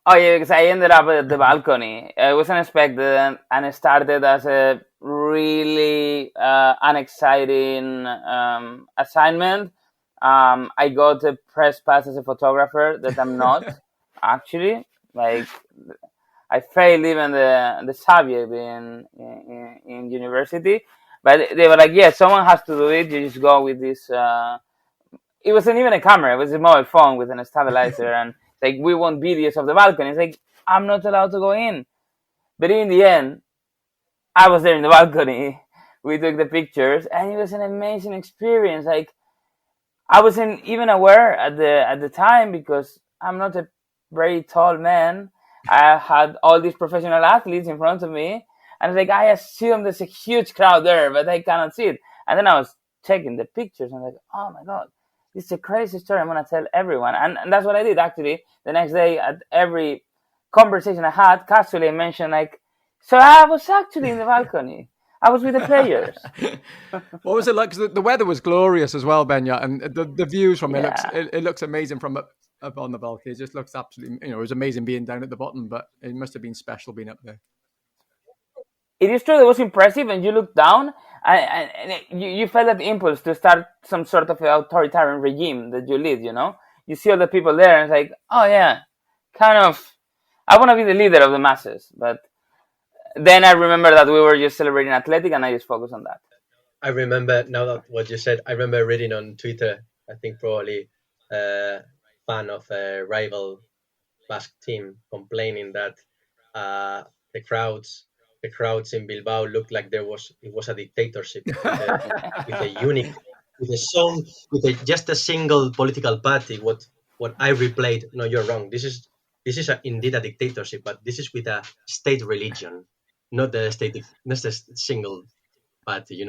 Oh yeah, because I ended up at the balcony. It was unexpected, and it started as a really unexciting assignment. I got a press pass as a photographer that I'm not actually. Like, I failed even the subject in university, but they were like, yeah, someone has to do it. You just go with this. It wasn't even a camera; it was a mobile phone with a stabilizer, and like, we want videos of the balcony. It's like, I'm not allowed to go in. But in the end, I was there in the balcony. We took the pictures, and it was an amazing experience. Like, I wasn't even aware at the time, because I'm not a very tall man. I had all these professional athletes in front of me, and like, I assume there's a huge crowd there, but I cannot see it. And then I was checking the pictures, and I'm like, oh my God, this is a crazy story. I'm gonna tell everyone, and that's what I did actually. The next day, at every conversation I had, casually I mentioned like, so I was actually in the balcony. I was with the players. What was it like? Because the weather was glorious as well, Beñat, and the views from it Yeah. looks amazing from up on the balcony. It just looks absolutely, it was amazing being down at the bottom, but it must have been special being up there. It is true. It was impressive, and you look down, and you felt that impulse to start some sort of authoritarian regime that you lead. You see all the people there, and it's like, oh yeah, kind of. I want to be the leader of the masses, but then I remember that we were just celebrating Athletic, and I just focused on that. I remember now that what you said. I remember reading on Twitter. I think probably a fan of a rival Basque team complaining that the crowds in Bilbao looked like it was a dictatorship with a unique, with just a single political party. What I replayed? No, you're wrong. This is indeed a dictatorship, but this is with a state religion, not a single party.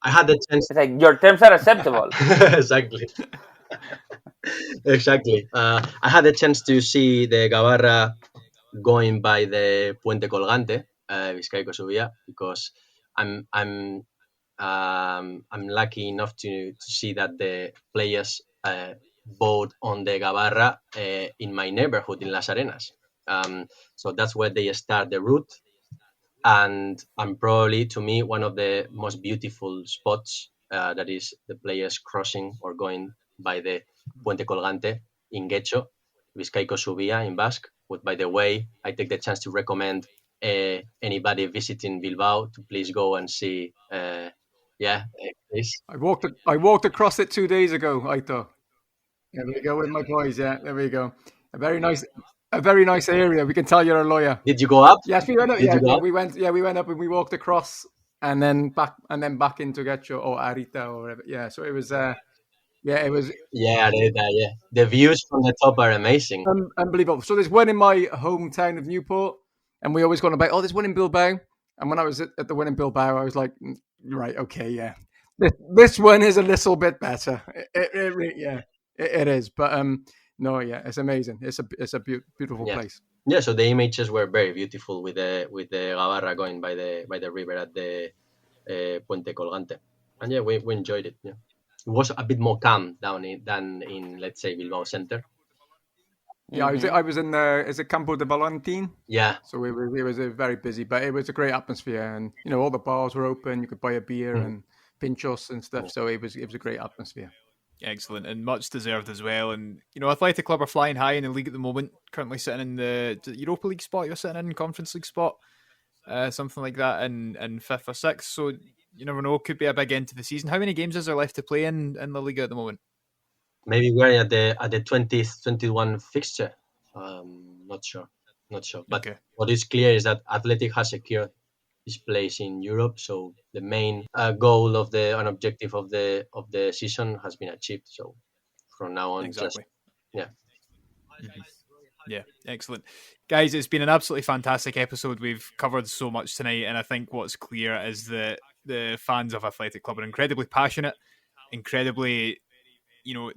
I had the chance. It's like your terms are acceptable. Exactly. Exactly. I had the chance to see the Gabarra going by the Puente Colgante, Bizkaiko Zubia, because I'm lucky enough to see that the players vote on the Gabarra in my neighborhood in Las Arenas. So that's where they start the route, and probably to me one of the most beautiful spots that is the players crossing or going by the Puente Colgante in Getxo, Bizkaiko Zubia in Basque. But by the way, I take the chance to recommend anybody visiting Bilbao to please go and see. Please. I walked across it 2 days ago, Aitor. There we go with my boys. Yeah, there we go. A very nice area. We can tell you're a lawyer. Did you go up? Yes, we went up. We went. Yeah, we went up and we walked across and then back into Getxo or Arita or whatever. Yeah, so it was. It was. Yeah, the views from the top are amazing. Unbelievable. So there's one in my hometown of Newport, and we always go on about, there's one in Bilbao. And when I was at the one in Bilbao, I was like, right, okay, yeah, this one is a little bit better. It is. But no, yeah, it's amazing. It's a beautiful place. Yeah, so the images were very beautiful with the Gabarra going by the river at the Puente Colgante, and yeah, we enjoyed it. Yeah. It was a bit more calm than in, let's say, Bilbao Center. Yeah, I was in the, is it Campo de Valentin? Yeah. So it was very busy, but it was a great atmosphere, and all the bars were open. You could buy a beer and pinchos and stuff. So it was a great atmosphere. Excellent, and much deserved as well. And Athletic Club are flying high in the league at the moment. Currently sitting in the Europa League spot. You're sitting in Conference League spot, something like that, in fifth or sixth. So you never know. Could be a big end to the season. How many games is there left to play in La Liga at the moment? Maybe we're at the 20th, 21 fixture. Not sure. But What is clear is that Athletic has secured his place in Europe. So the main goal of an objective of the season has been achieved. So from now on, exactly. Mm-hmm. Yeah, excellent. Guys, it's been an absolutely fantastic episode. We've covered so much tonight, and I think what's clear is that the fans of Athletic Club are incredibly passionate, incredibly,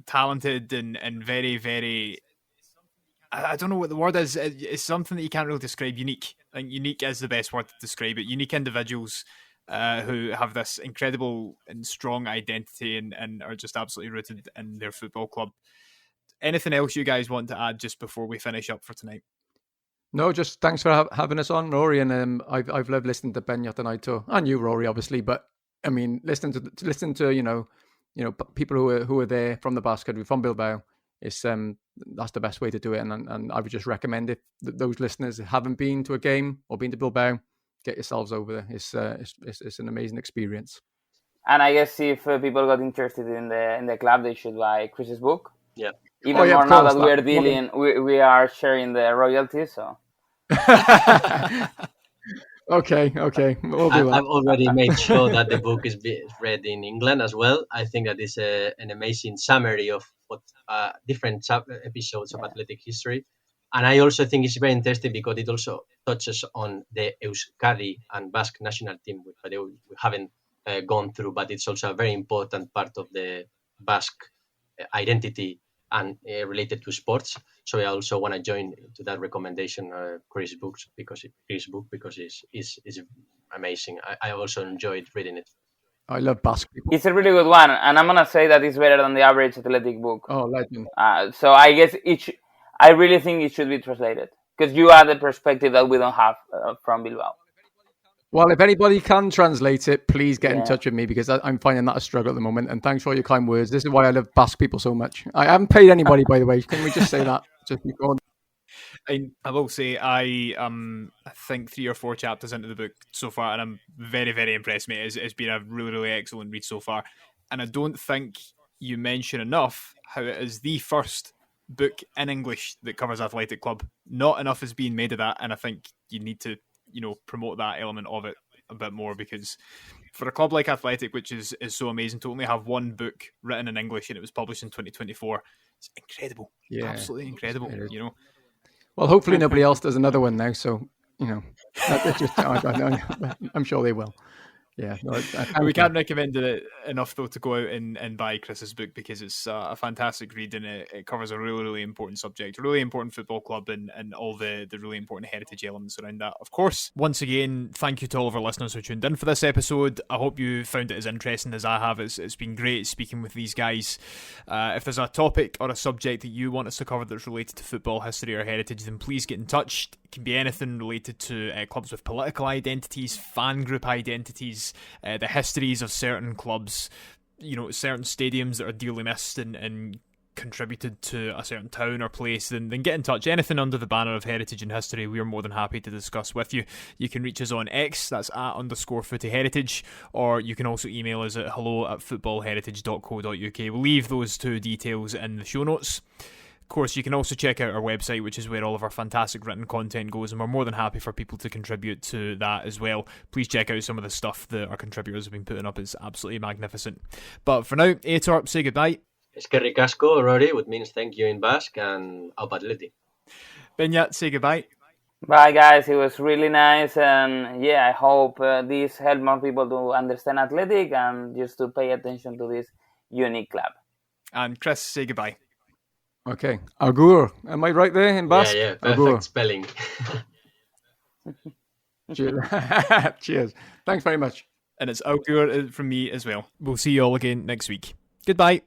talented, and very, very, I don't know what the word is. It's something that you can't really describe. Unique. I think unique is the best word to describe it. Unique individuals who have this incredible and strong identity and are just absolutely rooted in their football club. Anything else you guys want to add just before we finish up for tonight? No, just thanks for having us on, Rory. And I've loved listening to Beñat and Aitor, and you, Rory, obviously. But I mean, listen to people who are there from the Basque Country, from Bilbao. It's that's the best way to do it. And I would just recommend if those listeners haven't been to a game or been to Bilbao, get yourselves over there. It's an amazing experience. And I guess if people got interested in the club, they should buy Chris's book. Yeah. Even more now that we're dealing, we are sharing the royalties. So. Okay. We'll do that. I've already made sure that the book is read in England as well. I think that is an amazing summary of what different episodes of athletic history. And I also think it's very interesting because it also touches on the Euskadi and Basque national team, which we haven't gone through, but it's also a very important part of the Basque identity and related to sports. So I also want to join to that recommendation, Chris' book, because it's amazing. I also enjoyed reading it. I love Basque people. It's a really good one, and I'm gonna say that it's better than the average athletic book. Oh, legend. So I guess I really think it should be translated because you add the perspective that we don't have from Bilbao. Well, if anybody can translate it, please get in touch with me because I'm finding that a struggle at the moment. And thanks for all your kind words. This is why I love Basque people so much. I haven't paid anybody, by the way. Can we just say that? Just before. I will say I think 3 or 4 chapters into the book so far, and I'm very, very impressed, mate. It's been a really, really excellent read so far. And I don't think you mention enough how it is the first book in English that covers Athletic Club. Not enough is being made of that, and I think you need to, promote that element of it a bit more, because for a club like Athletic, which is so amazing, to only have one book written in English and it was published in 2024, it's incredible. Yeah, absolutely incredible, Well, hopefully nobody else does another one now, so, I'm sure they will. Yeah, we can't recommend it enough though to go out and buy Chris's book, because it's a fantastic read, and it covers a really, really important subject, a really important football club, and all the really important heritage elements around that. Of course, once again, thank you to all of our listeners who tuned in for this episode. I hope you found it as interesting as I have. It's been great speaking with these guys. If there's a topic or a subject that you want us to cover that's related to football history or heritage, then please get in touch. It can be anything related to clubs with political identities, fan group identities, the histories of certain clubs, certain stadiums that are dearly missed and contributed to a certain town or place, then get in touch. Anything under the banner of heritage and history, we are more than happy to discuss with you. You can reach us on X, that's @_footyheritage, or you can also email us at hello@footballheritage.co.uk. We'll leave those 2 details in the show notes. Of course, you can also check out our website, which is where all of our fantastic written content goes, and we're more than happy for people to contribute to that as well. Please check out some of the stuff that our contributors have been putting up. It's absolutely magnificent. But for now, Aitor, say goodbye. Eskerrik asko, Rory, which means thank you in Basque, and au atleti. Beñat, say goodbye. Bye, guys. It was really nice, and I hope this helped more people to understand Athletic and just to pay attention to this unique club. And Chris, say goodbye. Okay, Agur. Am I right there in Basque? Yeah, perfect Agur. Spelling. Cheers. Cheers. Thanks very much. And it's Agur from me as well. We'll see you all again next week. Goodbye.